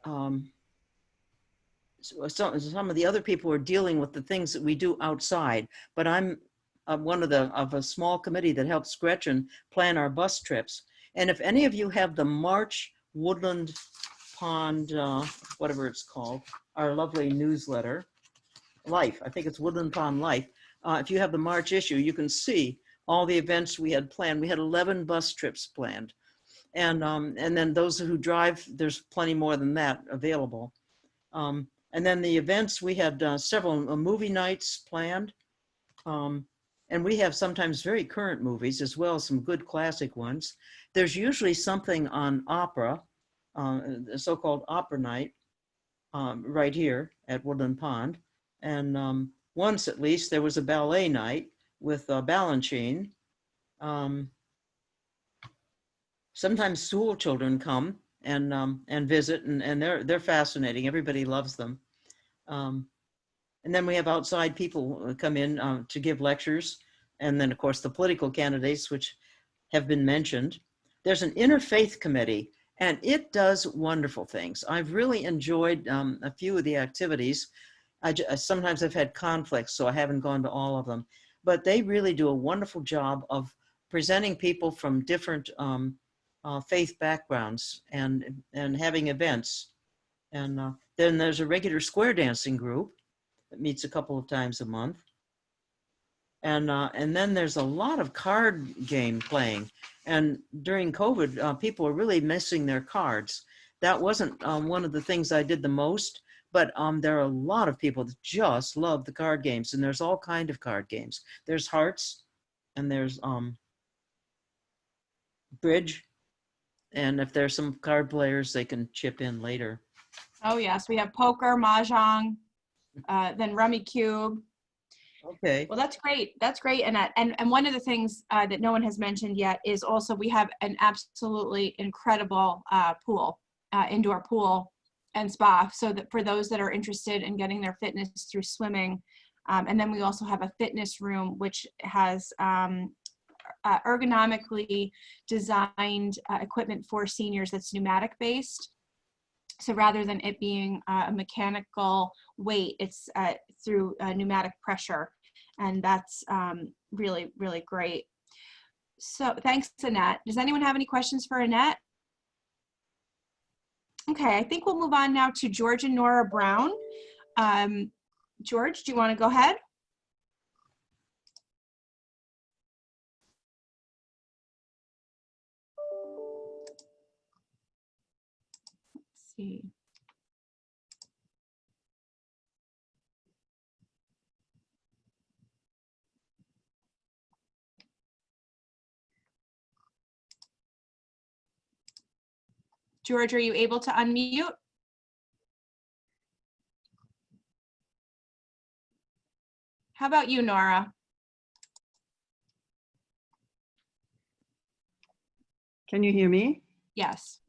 some of the other people are dealing with the things that we do outside, but I'm one of a small committee that helps Gretchen plan our bus trips. And if any of you have the March Woodland Pond, whatever it's called, our lovely newsletter, Life, I think it's Woodland Pond Life. If you have the March issue, you can see all the events we had planned. We had 11 bus trips planned. And then those who drive, there's plenty more than that available. And then the events, we had several movie nights planned. And we have sometimes very current movies as well as some good classic ones. There's usually something on opera the so-called opera night, right here at Woodland Pond. And once at least there was a ballet night with Balanchine. Sometimes school children come and visit, and they're fascinating. Everybody loves them. And then we have outside people come in to give lectures. And then, of course, the political candidates, which have been mentioned. There's an interfaith committee, and it does wonderful things. I've really enjoyed a few of the activities. Sometimes I've had conflicts, so I haven't gone to all of them. But they really do a wonderful job of presenting people from different faith backgrounds and having events. And then there's a regular square dancing group that meets a couple of times a month. And then there's a lot of card game playing. And during COVID, people are really missing their cards. That wasn't one of the things I did the most, but there are a lot of people that just love the card games, and there's all kind of card games. There's hearts, and there's bridge. And if there's some card players, they can chip in later. Oh yes, we have poker, mahjong, then rummy cube. Okay. Well, that's great. That's great. And one of the things that no one has mentioned yet is also we have an absolutely incredible pool, indoor pool and spa. So that for those that are interested in getting their fitness through swimming. And then we also have a fitness room, which has ergonomically designed equipment for seniors that's pneumatic based. So rather than it being a mechanical weight, it's through pneumatic pressure. And that's really, really great. So thanks, Annette. Does anyone have any questions for Annette? Okay, I think we'll move on now to George and Nora Brown. George, do you want to go ahead? Let's see. George, are you able to unmute? How about you, Nora? Can you hear me? Yes.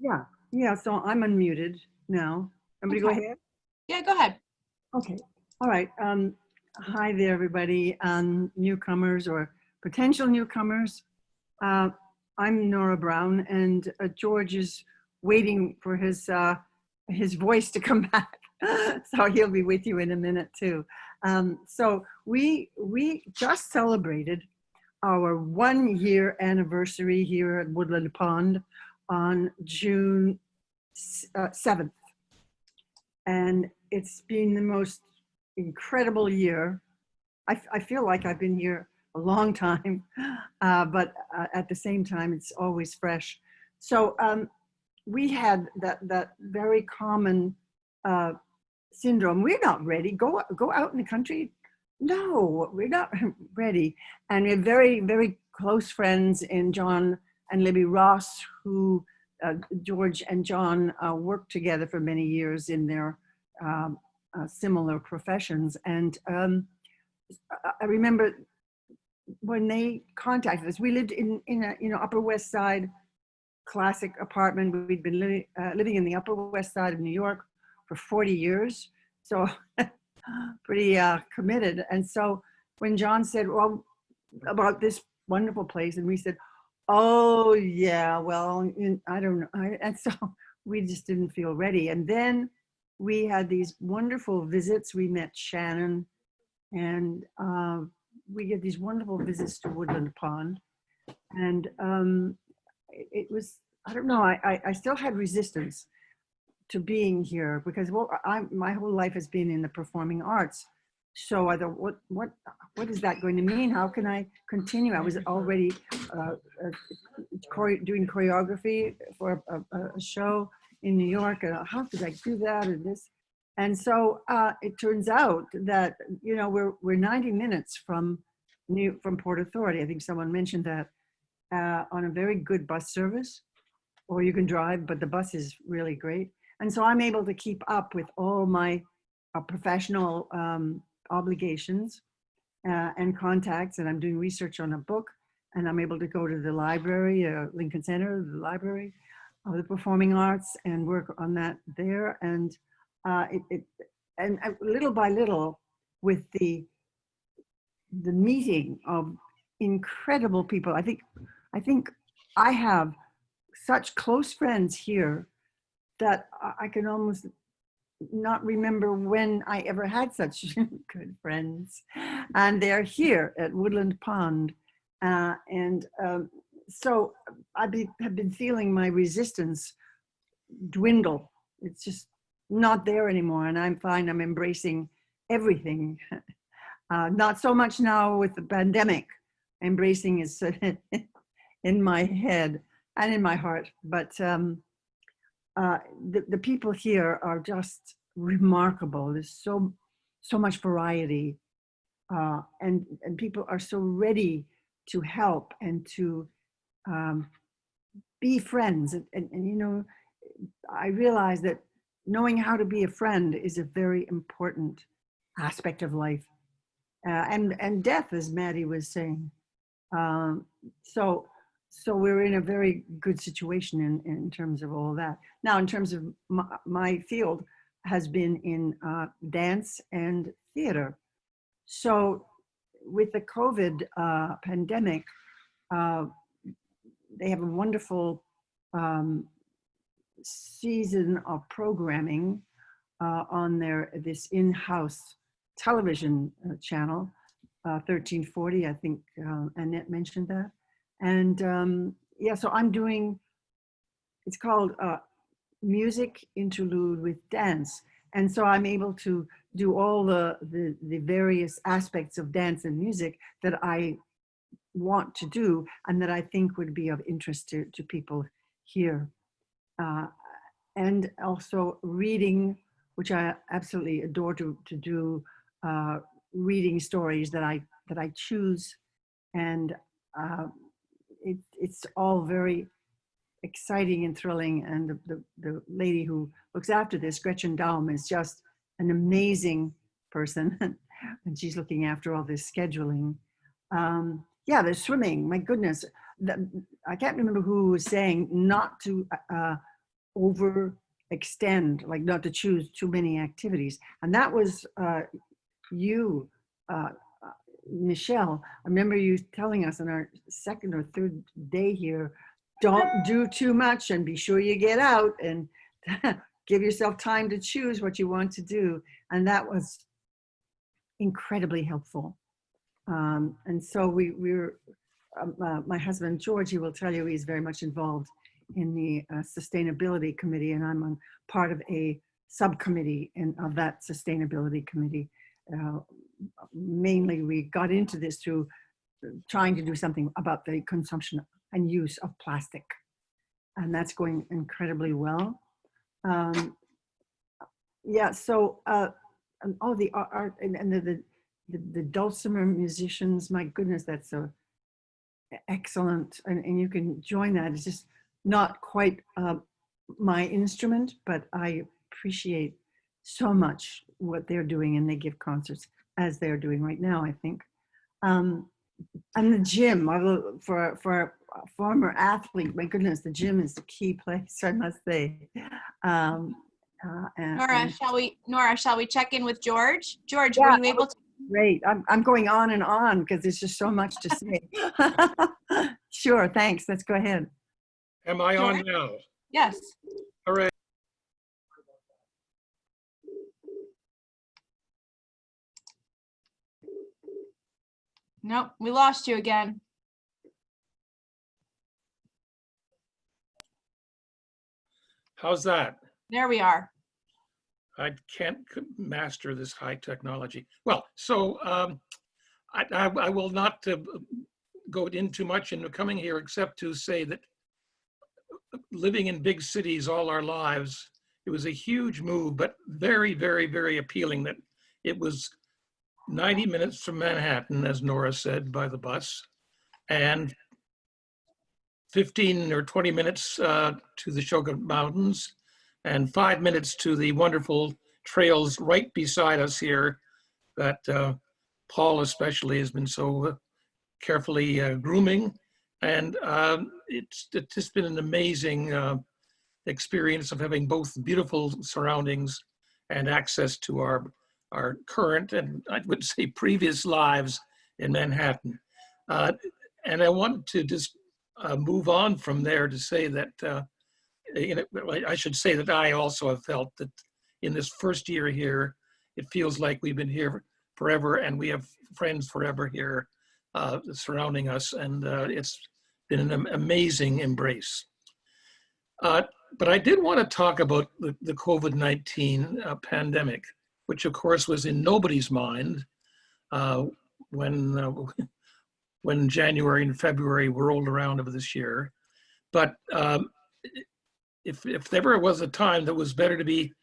Yeah, so I'm unmuted now. Somebody go Okay. ahead? Yeah, go ahead. Okay, all right. Hi there, everybody, newcomers or potential newcomers. I'm Nora Brown, and George is waiting for his voice to come back. So he'll be with you in a minute too. So we just celebrated our 1 year anniversary here at Woodland Pond on June 7th. And it's been the most incredible year. I feel like I've been here a long time, but at the same time, it's always fresh. So we had that very common syndrome. We're not ready. Go out in the country. No, we're not ready. And we have very, very close friends in John and Libby Ross, who George and John worked together for many years in their similar professions. And I remember when they contacted us, we lived in a Upper West Side classic apartment. We'd been living in the Upper West Side of New York for 40 years. So pretty committed. And so when John said, well, about this wonderful place, and we said, oh yeah, well, I don't know. And so we just didn't feel ready. And then we had these wonderful visits. We met Shannon, and we get these wonderful visits to Woodland Pond. And it was, I don't know, I still had resistance to being here because, well, my whole life has been in the performing arts. So I thought, what is that going to mean? How can I continue? I was already doing choreography for a show in New York. And how could I do that and this? And so it turns out that, you know, we're 90 minutes from Port Authority. I think someone mentioned that, on a very good bus service. or you can drive, but the bus is really great. And so I'm able to keep up with all my professional obligations and contacts, and I'm doing research on a book, and I'm able to go to the library, Lincoln Center, the library of the Performing Arts, and work on that there. And and little by little, with the meeting of incredible people, I think I have such close friends here that I can almost not remember when I ever had such good friends. And they're here at Woodland Pond. So have been feeling my resistance dwindle. It's just not there anymore. And I'm fine, I'm embracing everything. Not so much now with the pandemic. Embracing is in my head and in my heart. But the people here are just remarkable. There's so much variety, and people are so ready to help and to be friends. And you know, I realize that knowing how to be a friend is a very important aspect of life, and death, as Maddie was saying. So we're in a very good situation in terms of all that. Now, in terms of my field has been in dance and theater. So with the COVID pandemic, they have a wonderful season of programming on this in-house television channel, 1340, I think Annette mentioned that. And yeah, so I'm doing, it's called Music Interlude with Dance. And so I'm able to do all the various aspects of dance and music that I want to do and that I think would be of interest to people here. And also reading, which I absolutely adore to do, reading stories that I choose. And it's all very exciting and thrilling. And the lady who looks after this, Gretchen Daum, is just an amazing person. And she's looking after all this scheduling. Yeah, there's swimming, my goodness. I can't remember who was saying not to overextend, like not to choose too many activities. And that was you, Michelle. I remember you telling us on our second or third day here, don't do too much and be sure you get out and give yourself time to choose what you want to do. And that was incredibly helpful. And so we're, my husband, George, he will tell you he's very much involved in the sustainability committee, and I'm on part of a subcommittee of that sustainability committee. Mainly we got into this through trying to do something about the consumption and use of plastic. And that's going incredibly well. Yeah, so all the art and the dulcimer musicians, my goodness, that's so excellent. And you can join that. It's just not quite my instrument, but I appreciate so much what they're doing, and they give concerts as they're doing right now, I think. And the gym, for a former athlete, my goodness, the gym is the key place, I must say. Nora, shall we check in with George? George, Yeah, were you able to? Great. I'm going on and on because there's just so much to say. Sure, thanks. Let's go ahead. Am I on now? Yes. All right. Nope, we lost you again. How's that? There we are. I can't master this high technology. Well, so I will not go into much into coming here except to say that living in big cities all our lives, it was a huge move, but very, very, very appealing that it was 90 minutes from Manhattan, as Nora said, by the bus, and 15 or 20 minutes to the Shogun Mountains and 5 minutes to the wonderful trails right beside us here that Paul especially has been so carefully grooming. And it's just been an amazing experience of having both beautiful surroundings and access to our current and I would say previous lives in Manhattan. And I wanted to just move on from there to say that, I should say that I also have felt that in this first year here, it feels like we've been here forever and we have friends forever here surrounding us. And it's been an amazing embrace. But I did want to talk about the COVID-19 pandemic, which of course was in nobody's mind when January and February rolled around of this year. But if ever was a time that was better to be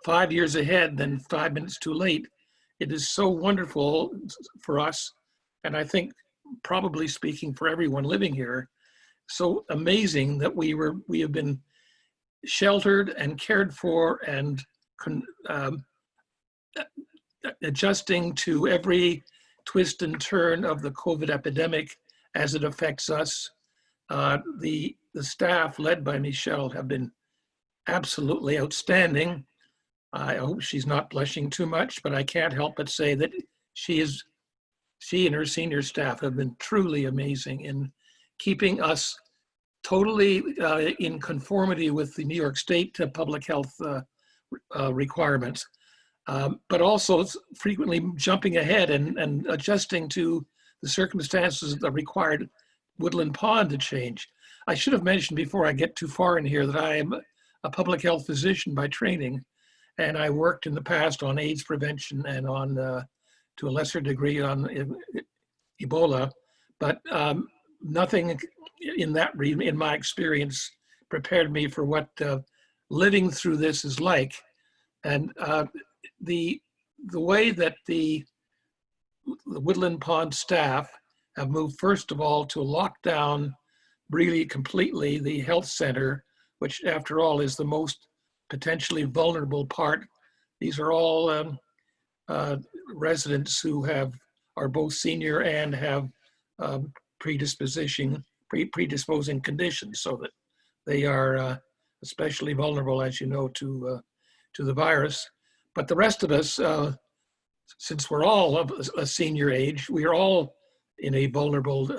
5 years ahead than 5 minutes too late, it is so wonderful for us, and I think probably speaking for everyone living here, so amazing that we have been sheltered and cared for and adjusting to every twist and turn of the COVID epidemic as it affects us. The staff led by Michelle have been absolutely outstanding. I hope she's not blushing too much, but I can't help but say that she and her senior staff have been truly amazing in keeping us totally in conformity with the New York State public health requirements, but also frequently jumping ahead and adjusting to the circumstances that required Woodland Pond to change. I should have mentioned before I get too far in here that I am a public health physician by training, and I worked in the past on AIDS prevention and on, to a lesser degree, on Ebola, but nothing in my experience prepared me for what living through this is like. And the way that the Woodland Pond staff have moved, first of all, to lock down really completely the health center, which after all is the most potentially vulnerable part. These are all residents who are both senior and have predisposing conditions, so that they are especially vulnerable, as you know, to the virus. But the rest of us, since we're all of a senior age, we are all in a vulnerable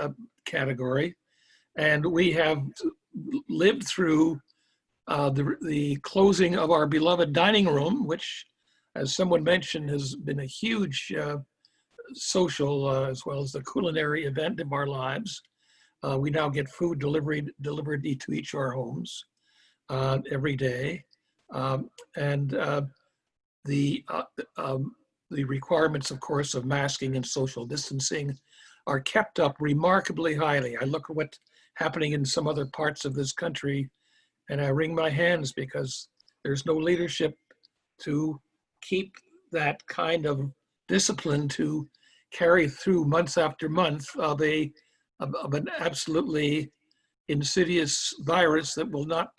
category, and we have lived through the closing of our beloved dining room, which, as someone mentioned, has been a huge social as well as the culinary event of our lives. We now get food delivered to each of our homes every day, and the requirements, of course, of masking and social distancing are kept up remarkably highly. I look at what's happening in some other parts of this country, and I wring my hands because there's no leadership to keep that kind of discipline to carry through months after month of an absolutely insidious virus that will not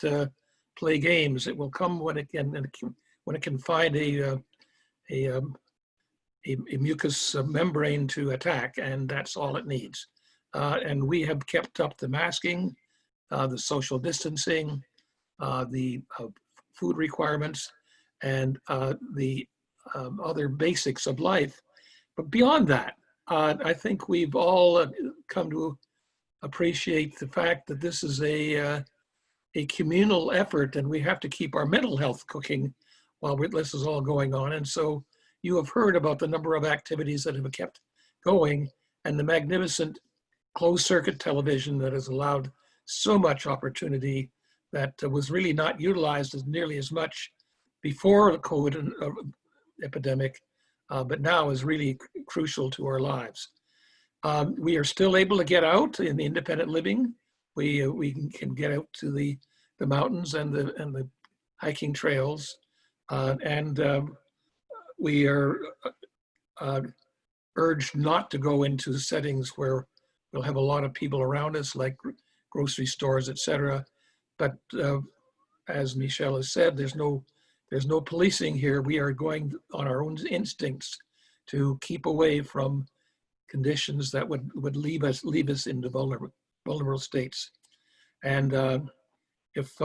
play games. It will come when it can find a mucous membrane to attack, and that's all it needs. And we have kept up the masking, the social distancing, the food requirements, and the other basics of life. But beyond that, I think we've all come to appreciate the fact that this is a communal effort, and we have to keep our mental health cooking while this is all going on. And so you have heard about the number of activities that have kept going and the magnificent closed circuit television that has allowed so much opportunity that was really not utilized as nearly as much before the COVID epidemic, but now is really crucial to our lives. We are still able to get out in the independent living. We can get out to the mountains and the hiking trails, and we are urged not to go into settings where we'll have a lot of people around us, like grocery stores, etc. But as Michelle has said, there's no policing here. We are going on our own instincts to keep away from conditions that would leave us into vulnerable states. And if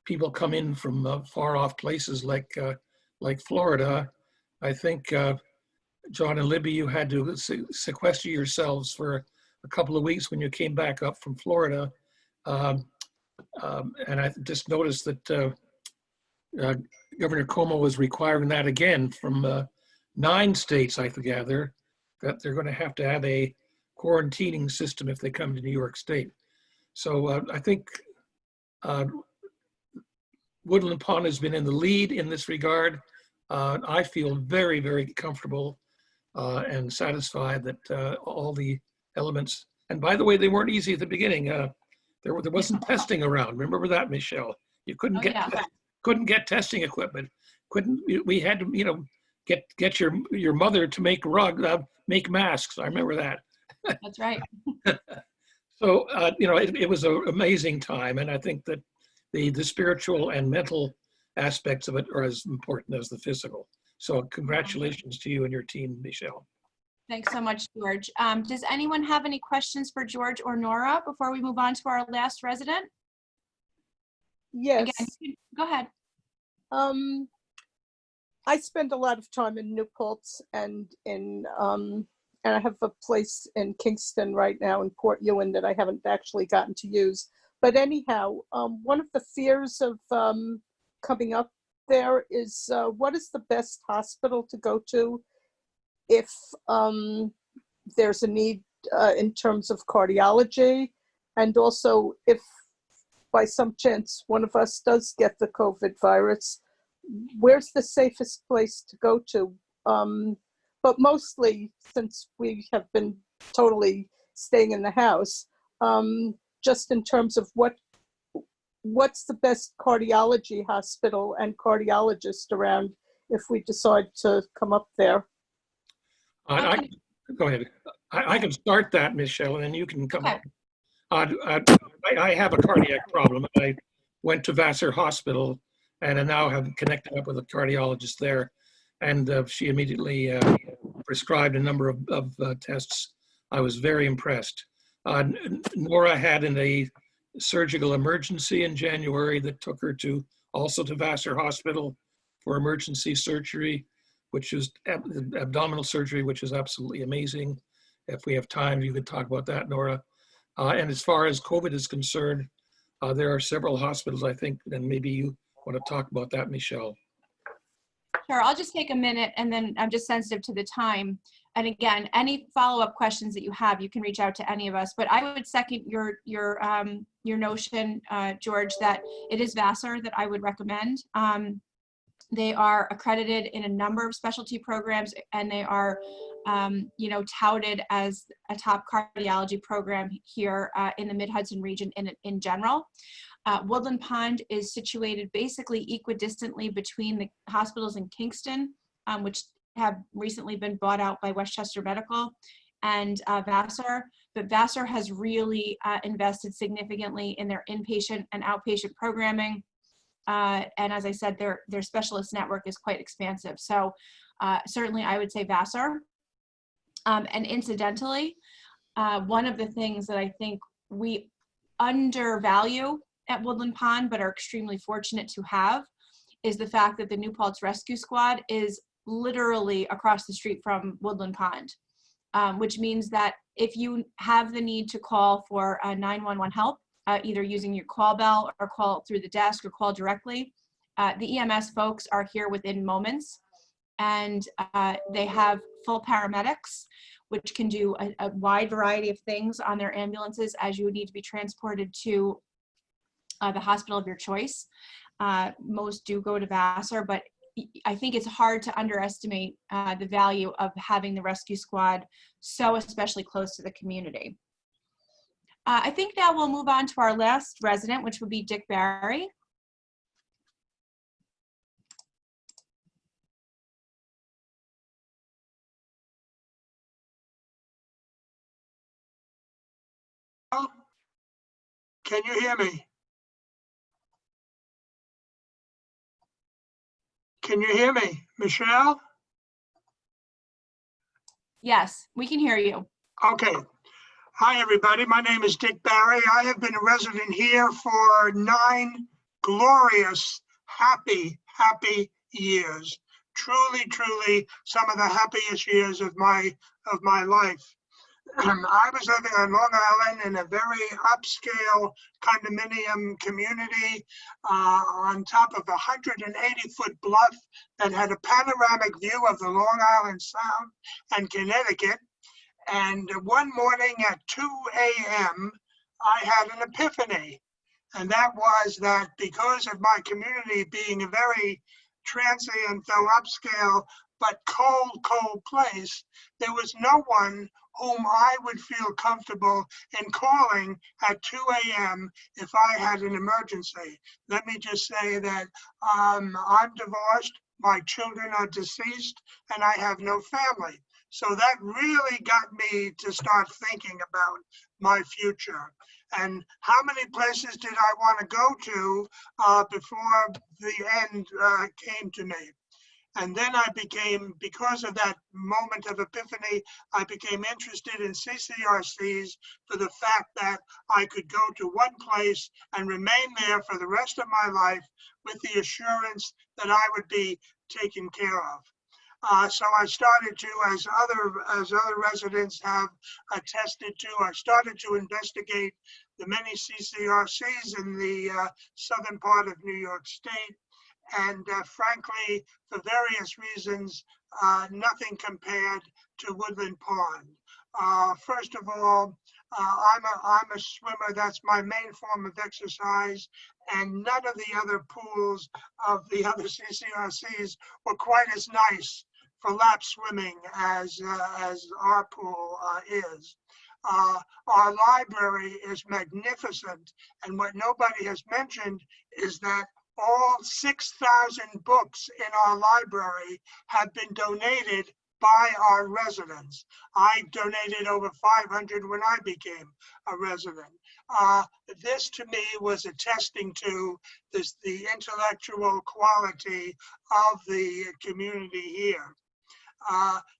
people come in from far off places like Florida, I think John and Libby, you had to sequester yourselves for a couple of weeks when you came back up from Florida. And I just noticed that Governor Cuomo was requiring that again from 9 states, I gather, that they're going to have a quarantining system if they come to New York State. So I think Woodland Pond has been in the lead in this regard. I feel very, very comfortable and satisfied that all the elements, and by the way, they weren't easy at the beginning. There wasn't testing around. Remember that, Michelle? You couldn't couldn't get testing equipment. We had to, get your mother to make masks. I remember that. That's right. So it was an amazing time, and I think that the spiritual and mental aspects of it are as important as the physical. So congratulations to you and your team, Michelle. Thanks so much, George. Does anyone have any questions for George or Nora before we move on to our last resident? Yes. Again, go ahead. I spend a lot of time in New Paltz and I have a place in Kingston right now in Port Ewan that I haven't actually gotten to use. But anyhow, one of the fears of coming up there is what is the best hospital to go to if there's a need in terms of cardiology, and also if by some chance one of us does get the COVID virus, where's the safest place to go to? But mostly, since we have been totally staying in the house, just in terms of what's the best cardiology hospital and cardiologist around if we decide to come up there? Go ahead. I can start that, Michelle, and then you can come up. I have a cardiac problem. I went to Vassar Hospital and I now have connected up with a cardiologist there. And she immediately prescribed a number of tests. I was very impressed. Nora had a surgical emergency in January that took her also to Vassar Hospital for emergency surgery, which is abdominal surgery, which is absolutely amazing. If we have time, you could talk about that, Nora. And as far as COVID is concerned, there are several hospitals, I think, and maybe you want to talk about that, Michelle. Sure, I'll just take a minute, and then I'm just sensitive to the time. And again, any follow-up questions that you have, you can reach out to any of us. But I would second your notion, George, that it is Vassar that I would recommend. They are accredited in a number of specialty programs, and they are, touted as a top cardiology program here in the Mid-Hudson region in general. Woodland Pond is situated basically equidistantly between the hospitals in Kingston, which have recently been bought out by Westchester Medical, and Vassar. But Vassar has really invested significantly in their inpatient and outpatient programming. And as I said, their specialist network is quite expansive. So certainly I would say Vassar. And incidentally, one of the things that I think we undervalue at Woodland Pond, but are extremely fortunate to have, is the fact that the New Paltz Rescue Squad is literally across the street from Woodland Pond, which means that if you have the need to call for 911 help, either using your call bell or call through the desk or call directly, the EMS folks are here within moments, and they have full paramedics, which can do a wide variety of things on their ambulances as you would need to be transported to the hospital of your choice. Most do go to Vassar, but I think it's hard to underestimate the value of having the rescue squad so especially close to the community. I think now we'll move on to our last resident, which would be Dick Barry. Can you hear me? Can you hear me, Michelle? Yes, we can hear you. Okay. Hi, everybody. My name is Dick Barry. I have been a resident here for 9 glorious, happy years. Truly, truly, some of the happiest years of my life. I was living on Long Island in a very upscale condominium community on top of a 180-foot bluff that had a panoramic view of the Long Island Sound and Connecticut. And one morning at 2 a.m., I had an epiphany. And that was that because of my community being a very transient, though upscale, but cold place, there was no one whom I would feel comfortable in calling at 2 a.m. if I had an emergency. Let me just say that I'm divorced, my children are deceased, and I have no family. So that really got me to start thinking about my future. And how many places did I want to go to before the end came to me? And then I became, because of that moment of epiphany, I became interested in CCRCs for the fact that I could go to one place and remain there for the rest of my life with the assurance that I would be taken care of. So I started to, as other residents have attested to, I started to investigate the many CCRCs in the southern part of New York State. And frankly, for various reasons, nothing compared to Woodland Pond. First of all, I'm a swimmer. That's my main form of exercise. And none of the other pools of the other CCRCs were quite as nice for lap swimming as our pool is. Our library is magnificent. And what nobody has mentioned is that all 6,000 books in our library have been donated by our residents. I donated over 500 when I became a resident. This to me was attesting to the intellectual quality of the community here.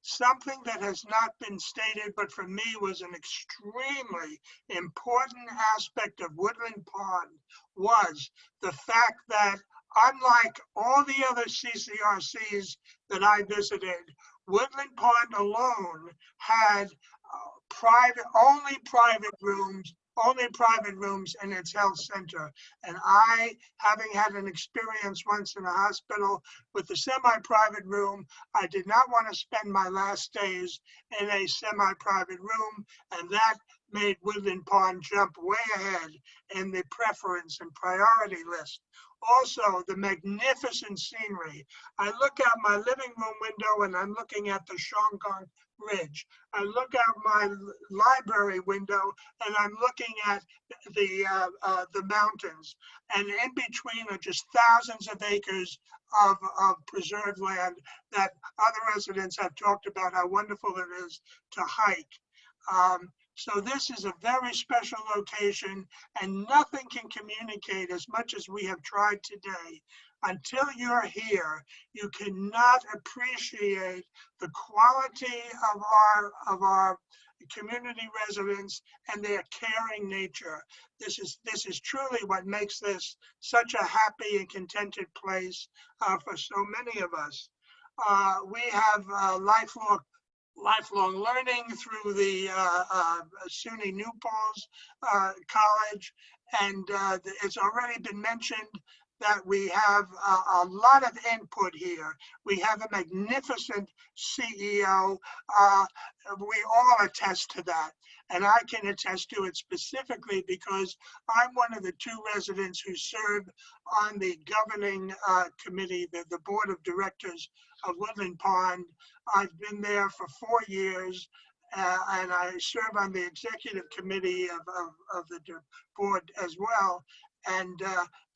Something that has not been stated, but for me was an extremely important aspect of Woodland Pond, was the fact that unlike all the other CCRCs that I visited, Woodland Pond alone had only private rooms in its health center. And I, having had an experience once in a hospital with a semi-private room, I did not want to spend my last days in a semi-private room, and that made Woodland Pond jump way ahead in the preference and priority list. Also, the magnificent scenery. I look out my living room window and I'm looking at the Shongong Ridge. I look out my library window and I'm looking at the mountains. And in between are just thousands of acres of preserved land that other residents have talked about how wonderful it is to hike. So this is a very special location, and nothing can communicate as much as we have tried today. Until you're here, you cannot appreciate the quality of our community residents and their caring nature. This is truly what makes this such a happy and contented place for so many of us. We have lifelong learning through the SUNY New Paltz College, and it's already been mentioned that we have a lot of input here. We have a magnificent CEO. We all attest to that. And I can attest to it specifically because I'm one of the 2 residents who served on the governing committee, the board of directors of Woodland Pond. I've been there for 4 years, and I serve on the executive committee of the board as well. And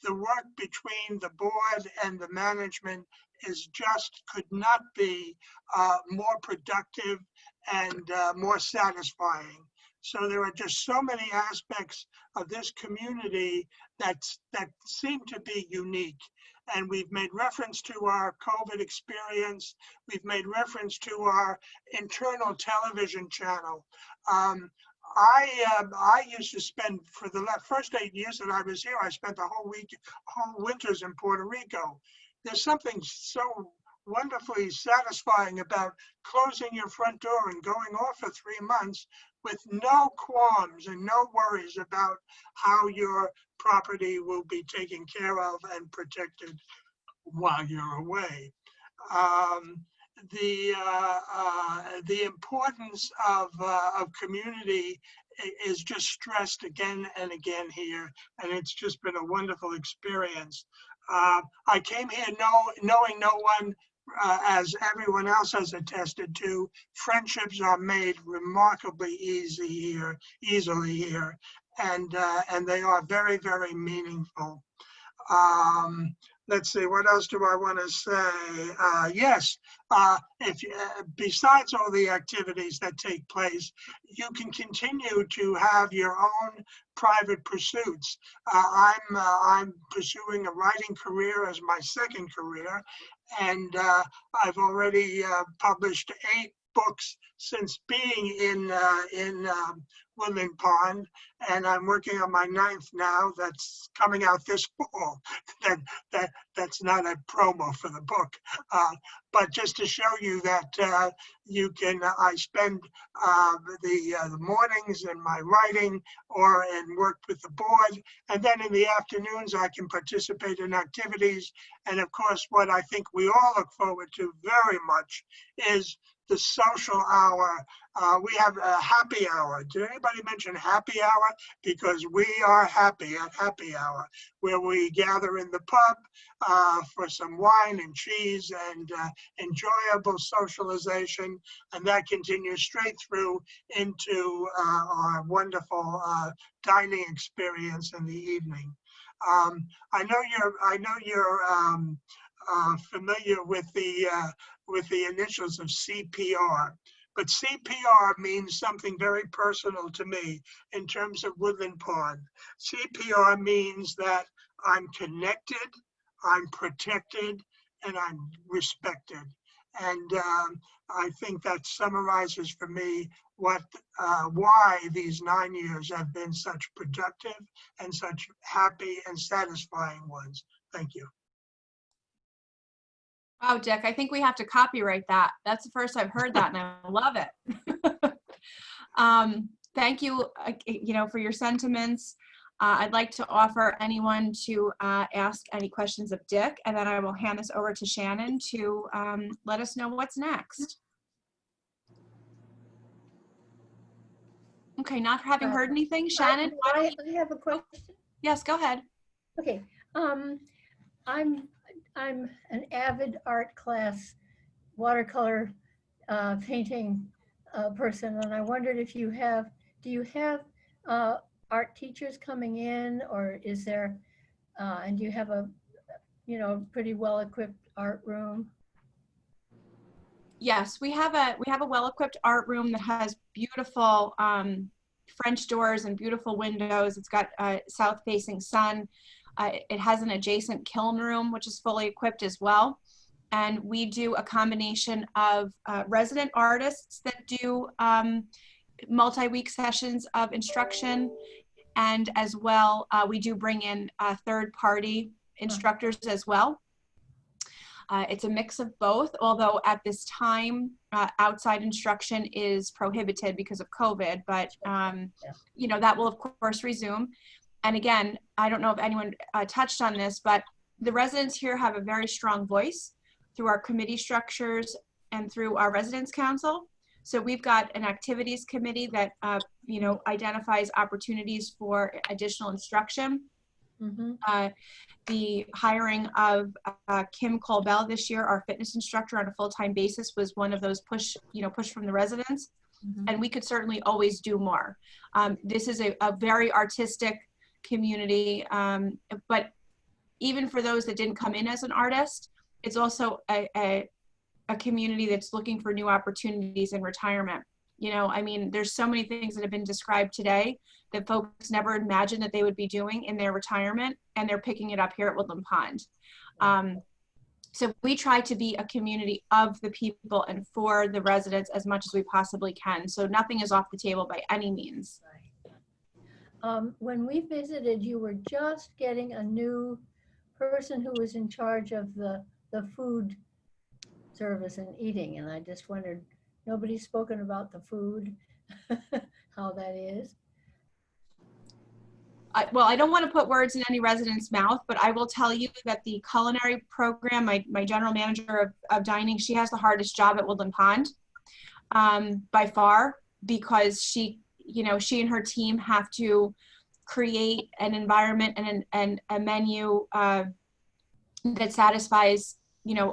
the work between the board and the management could not be more productive and more satisfying. So there are just so many aspects of this community that seem to be unique. And we've made reference to our COVID experience. We've made reference to our internal television channel. I used to spend, for the first 8 years that I was here, I spent the whole winters in Puerto Rico. There's something so wonderfully satisfying about closing your front door and going off for 3 months with no qualms and no worries about how your property will be taken care of and protected while you're away. The importance of community is just stressed again and again here, and it's just been a wonderful experience. I came here knowing no one, as everyone else has attested to. Friendships are made remarkably easily here, and they are very, very meaningful. Let's see, what else do I want to say? Yes, besides all the activities that take place, you can continue to have your own private pursuits. I'm pursuing a writing career as my second career, and I've already published 8 books since being in Woodland Pond, and I'm working on my 9th now. That's coming out this fall. That's not a promo for the book, but just to show you that you can. I spend the mornings in my writing and work with the board, and then in the afternoons I can participate in activities. And of course, what I think we all look forward to very much is the social hour. We have a happy hour. Did anybody mention happy hour? Because we are happy at happy hour, where we gather in the pub for some wine and cheese and enjoyable socialization. And that continues straight through into our wonderful dining experience in the evening. I know you're familiar with the initials of CPR, but CPR means something very personal to me in terms of Woodland Pond. CPR means that I'm connected, I'm protected, and I'm respected. And I think that summarizes for me why these 9 years have been such productive and such happy and satisfying ones. Thank you. Wow, Dick, I think we have to copyright that. That's the first I've heard that, and I love it. Thank you, for your sentiments. I'd like to offer anyone to ask any questions of Dick, and then I will hand this over to Shannon to let us know what's next. Okay, not having heard anything, Shannon? I have a question. Yes, go ahead. Okay, I'm an avid art class watercolor painting person, and I wondered if do you have art teachers coming in, or is there, and do you have a, pretty well-equipped art room? Yes, we have a well-equipped art room that has beautiful French doors and beautiful windows. It's got south-facing sun. It has an adjacent kiln room, which is fully equipped as well. And we do a combination of resident artists that do multi-week sessions of instruction. And as well, we do bring in third-party instructors as well. It's a mix of both, although at this time, outside instruction is prohibited because of COVID, but that will of course resume. And again, I don't know if anyone touched on this, but the residents here have a very strong voice through our committee structures and through our residents council. So we've got an activities committee that, identifies opportunities for additional instruction. Mm-hmm. The hiring of Kim Colbell this year, our fitness instructor, on a full-time basis was one of those push from the residents. Mm-hmm. And we could certainly always do more. This is a very artistic community, but even for those that didn't come in as an artist, it's also a community that's looking for new opportunities in retirement. You know, I mean, there's so many things that have been described today that folks never imagined that they would be doing in their retirement, and they're picking it up here at Woodland Pond. So we try to be a community of the people and for the residents as much as we possibly can. So nothing is off the table by any means. When we visited, you were just getting a new person who was in charge of the food service and eating. And I just wondered, nobody's spoken about the food, how that is. Well, I don't want to put words in any resident's mouth, but I will tell you that the culinary program, my general manager of dining, she has the hardest job at Woodland Pond by far, because she and her team have to create an environment and a menu that satisfies,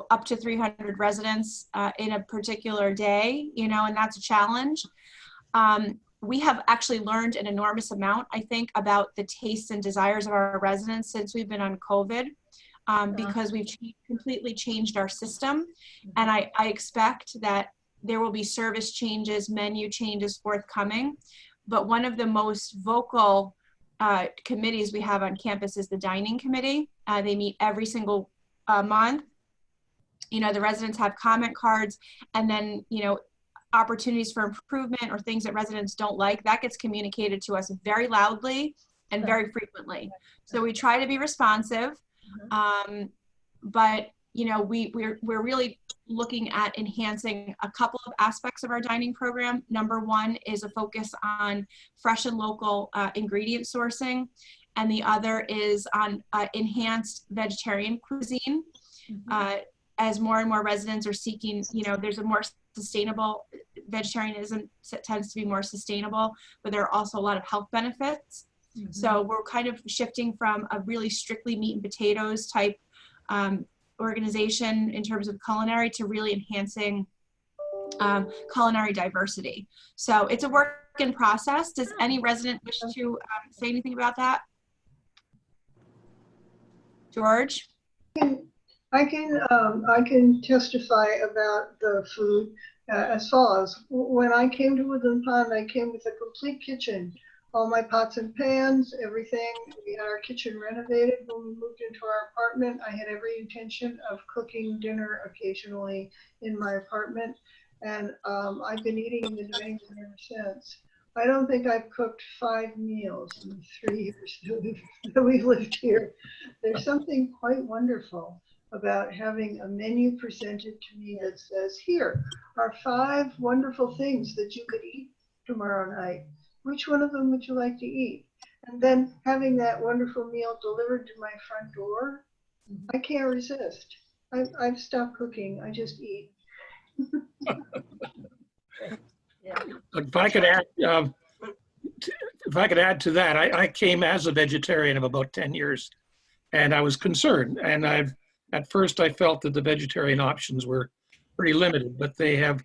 up to 300 residents in a particular day, and that's a challenge. We have actually learned an enormous amount, I think, about the tastes and desires of our residents since we've been on COVID, because we've completely changed our system. And I expect that there will be service changes, menu changes forthcoming. But one of the most vocal committees we have on campus is the dining committee. They meet every single month. The residents have comment cards, and then, opportunities for improvement or things that residents don't like, that gets communicated to us very loudly and very frequently. So we try to be responsive, but we're really looking at enhancing a couple of aspects of our dining program. Number one is a focus on fresh and local ingredient sourcing, and the other is on enhanced vegetarian cuisine. As more and more residents are seeking, there's a more sustainable, vegetarianism tends to be more sustainable, but there are also a lot of health benefits. So we're kind of shifting from a really strictly meat and potatoes type organization in terms of culinary to really enhancing culinary diversity. So it's a work in process. Does any resident wish to say anything about that? George? I can testify about the food as follows. When I came to Woodland Pond, I came with a complete kitchen, all my pots and pans, everything. We had our kitchen renovated when we moved into our apartment. I had every intention of cooking dinner occasionally in my apartment, and I've been eating in the dining room ever since. I don't think I've cooked 5 meals in the 3 years that we've lived here. There's something quite wonderful about having a menu presented to me that says, here are 5 wonderful things that you could eat tomorrow night. Which one of them would you like to eat? And then having that wonderful meal delivered to my front door, I can't resist. I've stopped cooking, I just eat. If I could add to that, I came as a vegetarian of about 10 years, and I was concerned. And at first I felt that the vegetarian options were pretty limited, but they have,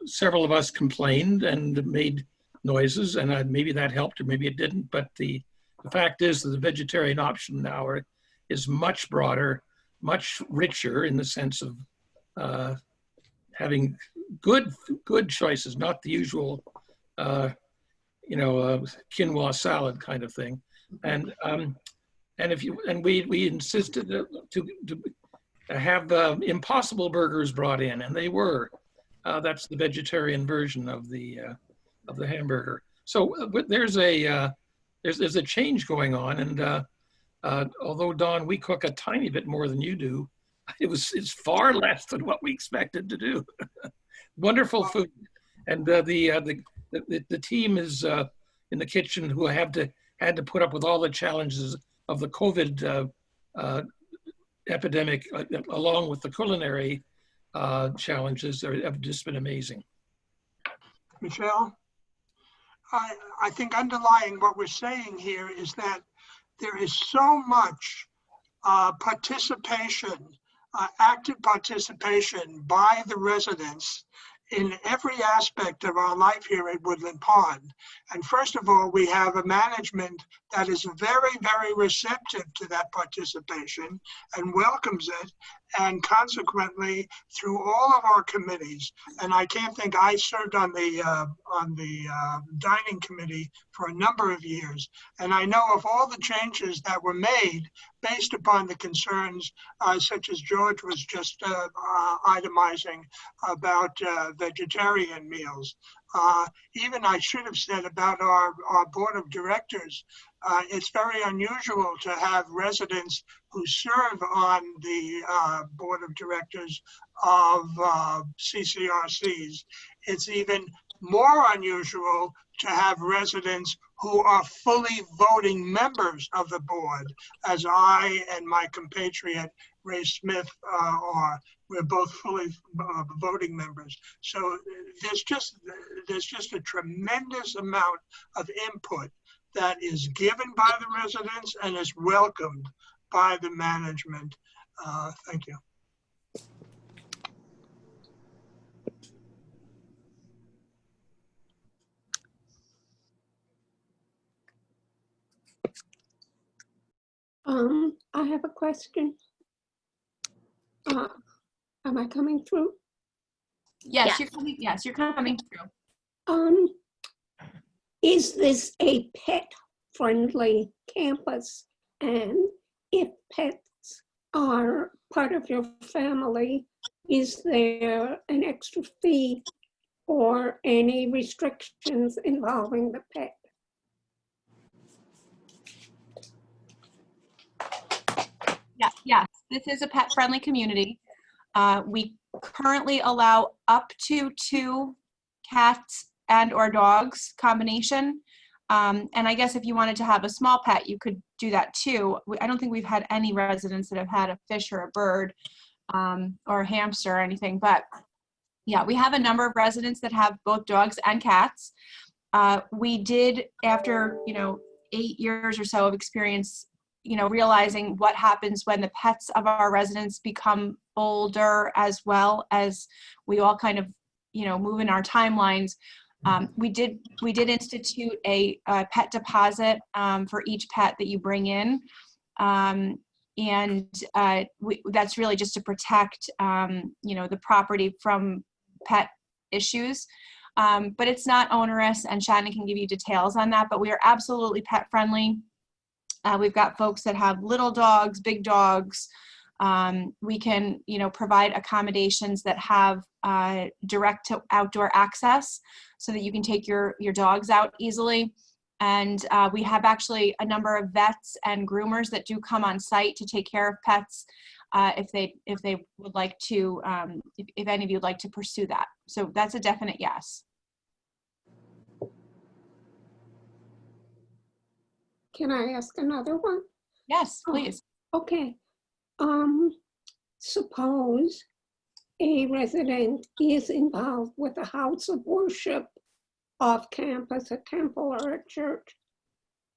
several of us complained and made noises, and maybe that helped or maybe it didn't. But the fact is that the vegetarian option now is much broader, much richer in the sense of having good choices, not the usual, quinoa salad kind of thing. And we insisted to have Impossible burgers brought in, and they were. That's the vegetarian version of the hamburger. So there's a change going on, and although Dawn, we cook a tiny bit more than you do, it's far less than what we expected to do. Wonderful food, and the team is in the kitchen who had to put up with all the challenges of the COVID epidemic, along with the culinary challenges, have just been amazing. Michelle, I think underlying what we're saying here is that there is so much participation, active participation by the residents in every aspect of our life here at Woodland Pond. And first of all, we have a management that is very, very receptive to that participation and welcomes it, and consequently through all of our committees. And I can't think, I served on the dining committee for a number of years, and I know of all the changes that were made based upon the concerns such as George was just itemizing about vegetarian meals. Even I should have said about our board of directors, it's very unusual to have residents who serve on the board of directors of CCRCs. It's even more unusual to have residents who are fully voting members of the board, as I and my compatriot Ray Smith are. We're both fully voting members. So there's just a tremendous amount of input that is given by the residents and is welcomed by the management. Thank you. I have a question. Am I coming through? Yes, you're coming through. Is this a pet-friendly campus? And if pets are part of your family, is there an extra fee or any restrictions involving the pet? Yes, this is a pet-friendly community. We currently allow up to 2 cats and or dogs combination. And I guess if you wanted to have a small pet, you could do that too. I don't think we've had any residents that have had a fish or a bird or a hamster or anything, but yeah, we have a number of residents that have both dogs and cats. We did, after 8 years or so of experience, realizing what happens when the pets of our residents become older, as well as we all kind of, move in our timelines. We did institute a pet deposit for each pet that you bring in. That's really just to protect, the property from pet issues. But it's not onerous, and Shannon can give you details on that, but we are absolutely pet friendly. We've got folks that have little dogs, big dogs. We can, provide accommodations that have direct to outdoor access so that you can take your dogs out easily. And we have actually a number of vets and groomers that do come on site to take care of pets if they would like to, if any of you would like to pursue that. So that's a definite yes. Can I ask another one? Yes, please. Okay. Suppose a resident is involved with a house of worship off campus, a temple or a church,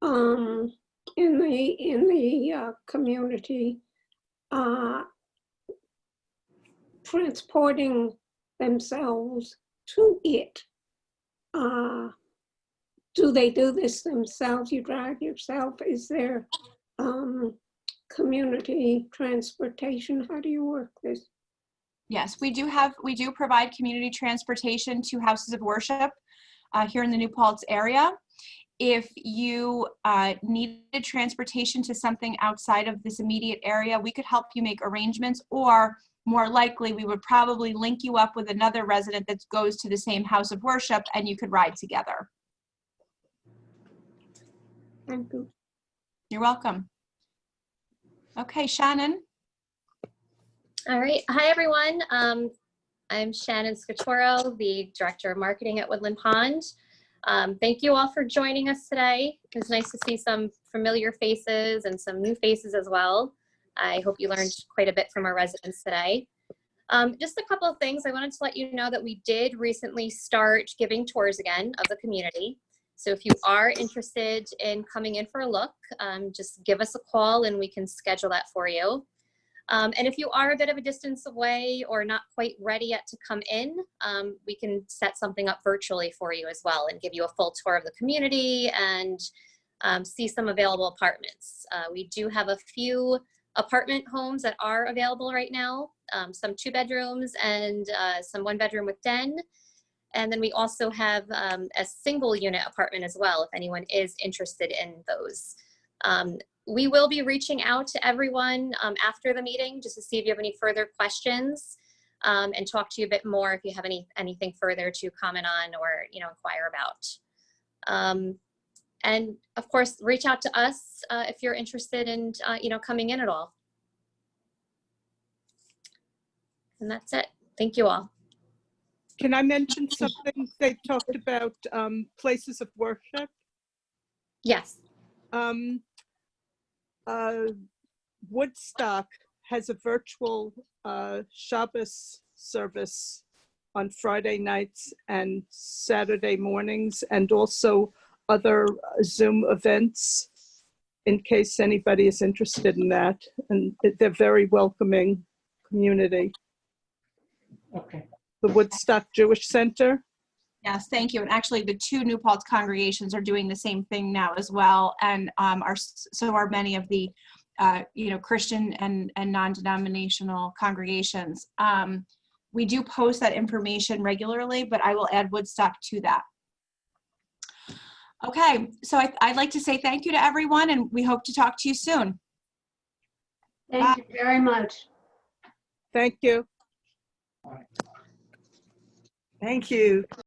in the community, transporting themselves to it. Do they do this themselves? You drive yourself? Is there community transportation? How do you work this? Yes, we do provide community transportation to houses of worship here in the New Paltz area. If you needed transportation to something outside of this immediate area, we could help you make arrangements, or more likely, we would probably link you up with another resident that goes to the same house of worship, and you could ride together. Thank you. You're welcome. Okay, Shannon. All right. Hi, everyone. I'm Shannon Scatoro, the Director of Marketing at Woodland Pond. Thank you all for joining us today. It's nice to see some familiar faces and some new faces as well. I hope you learned quite a bit from our residents today. Just a couple of things. I wanted to let you know that we did recently start giving tours again of the community. So if you are interested in coming in for a look, just give us a call and we can schedule that for you. And if you are a bit of a distance away or not quite ready yet to come in, we can set something up virtually for you as well and give you a full tour of the community and see some available apartments. We do have a few apartment homes that are available right now, some 2 bedrooms and some 1 bedroom with den. And then we also have a single unit apartment as well, if anyone is interested in those. We will be reaching out to everyone after the meeting just to see if you have any further questions and talk to you a bit more if you have anything further to comment on or, inquire about. And of course, reach out to us if you're interested in, coming in at all. And that's it. Thank you all. Can I mention something? They talked about places of worship. Yes. Woodstock has a virtual Shabbos service on Friday nights and Saturday mornings, and also other Zoom events in case anybody is interested in that. And they're very welcoming community. Okay. The Woodstock Jewish Center. Yes, thank you. And actually, the 2 New Paltz congregations are doing the same thing now as well, and so are many of the, Christian and non-denominational congregations. We do post that information regularly, but I will add Woodstock to that. Okay, so I'd like to say thank you to everyone, and we hope to talk to you soon. Thank you very much. Thank you. Thank you.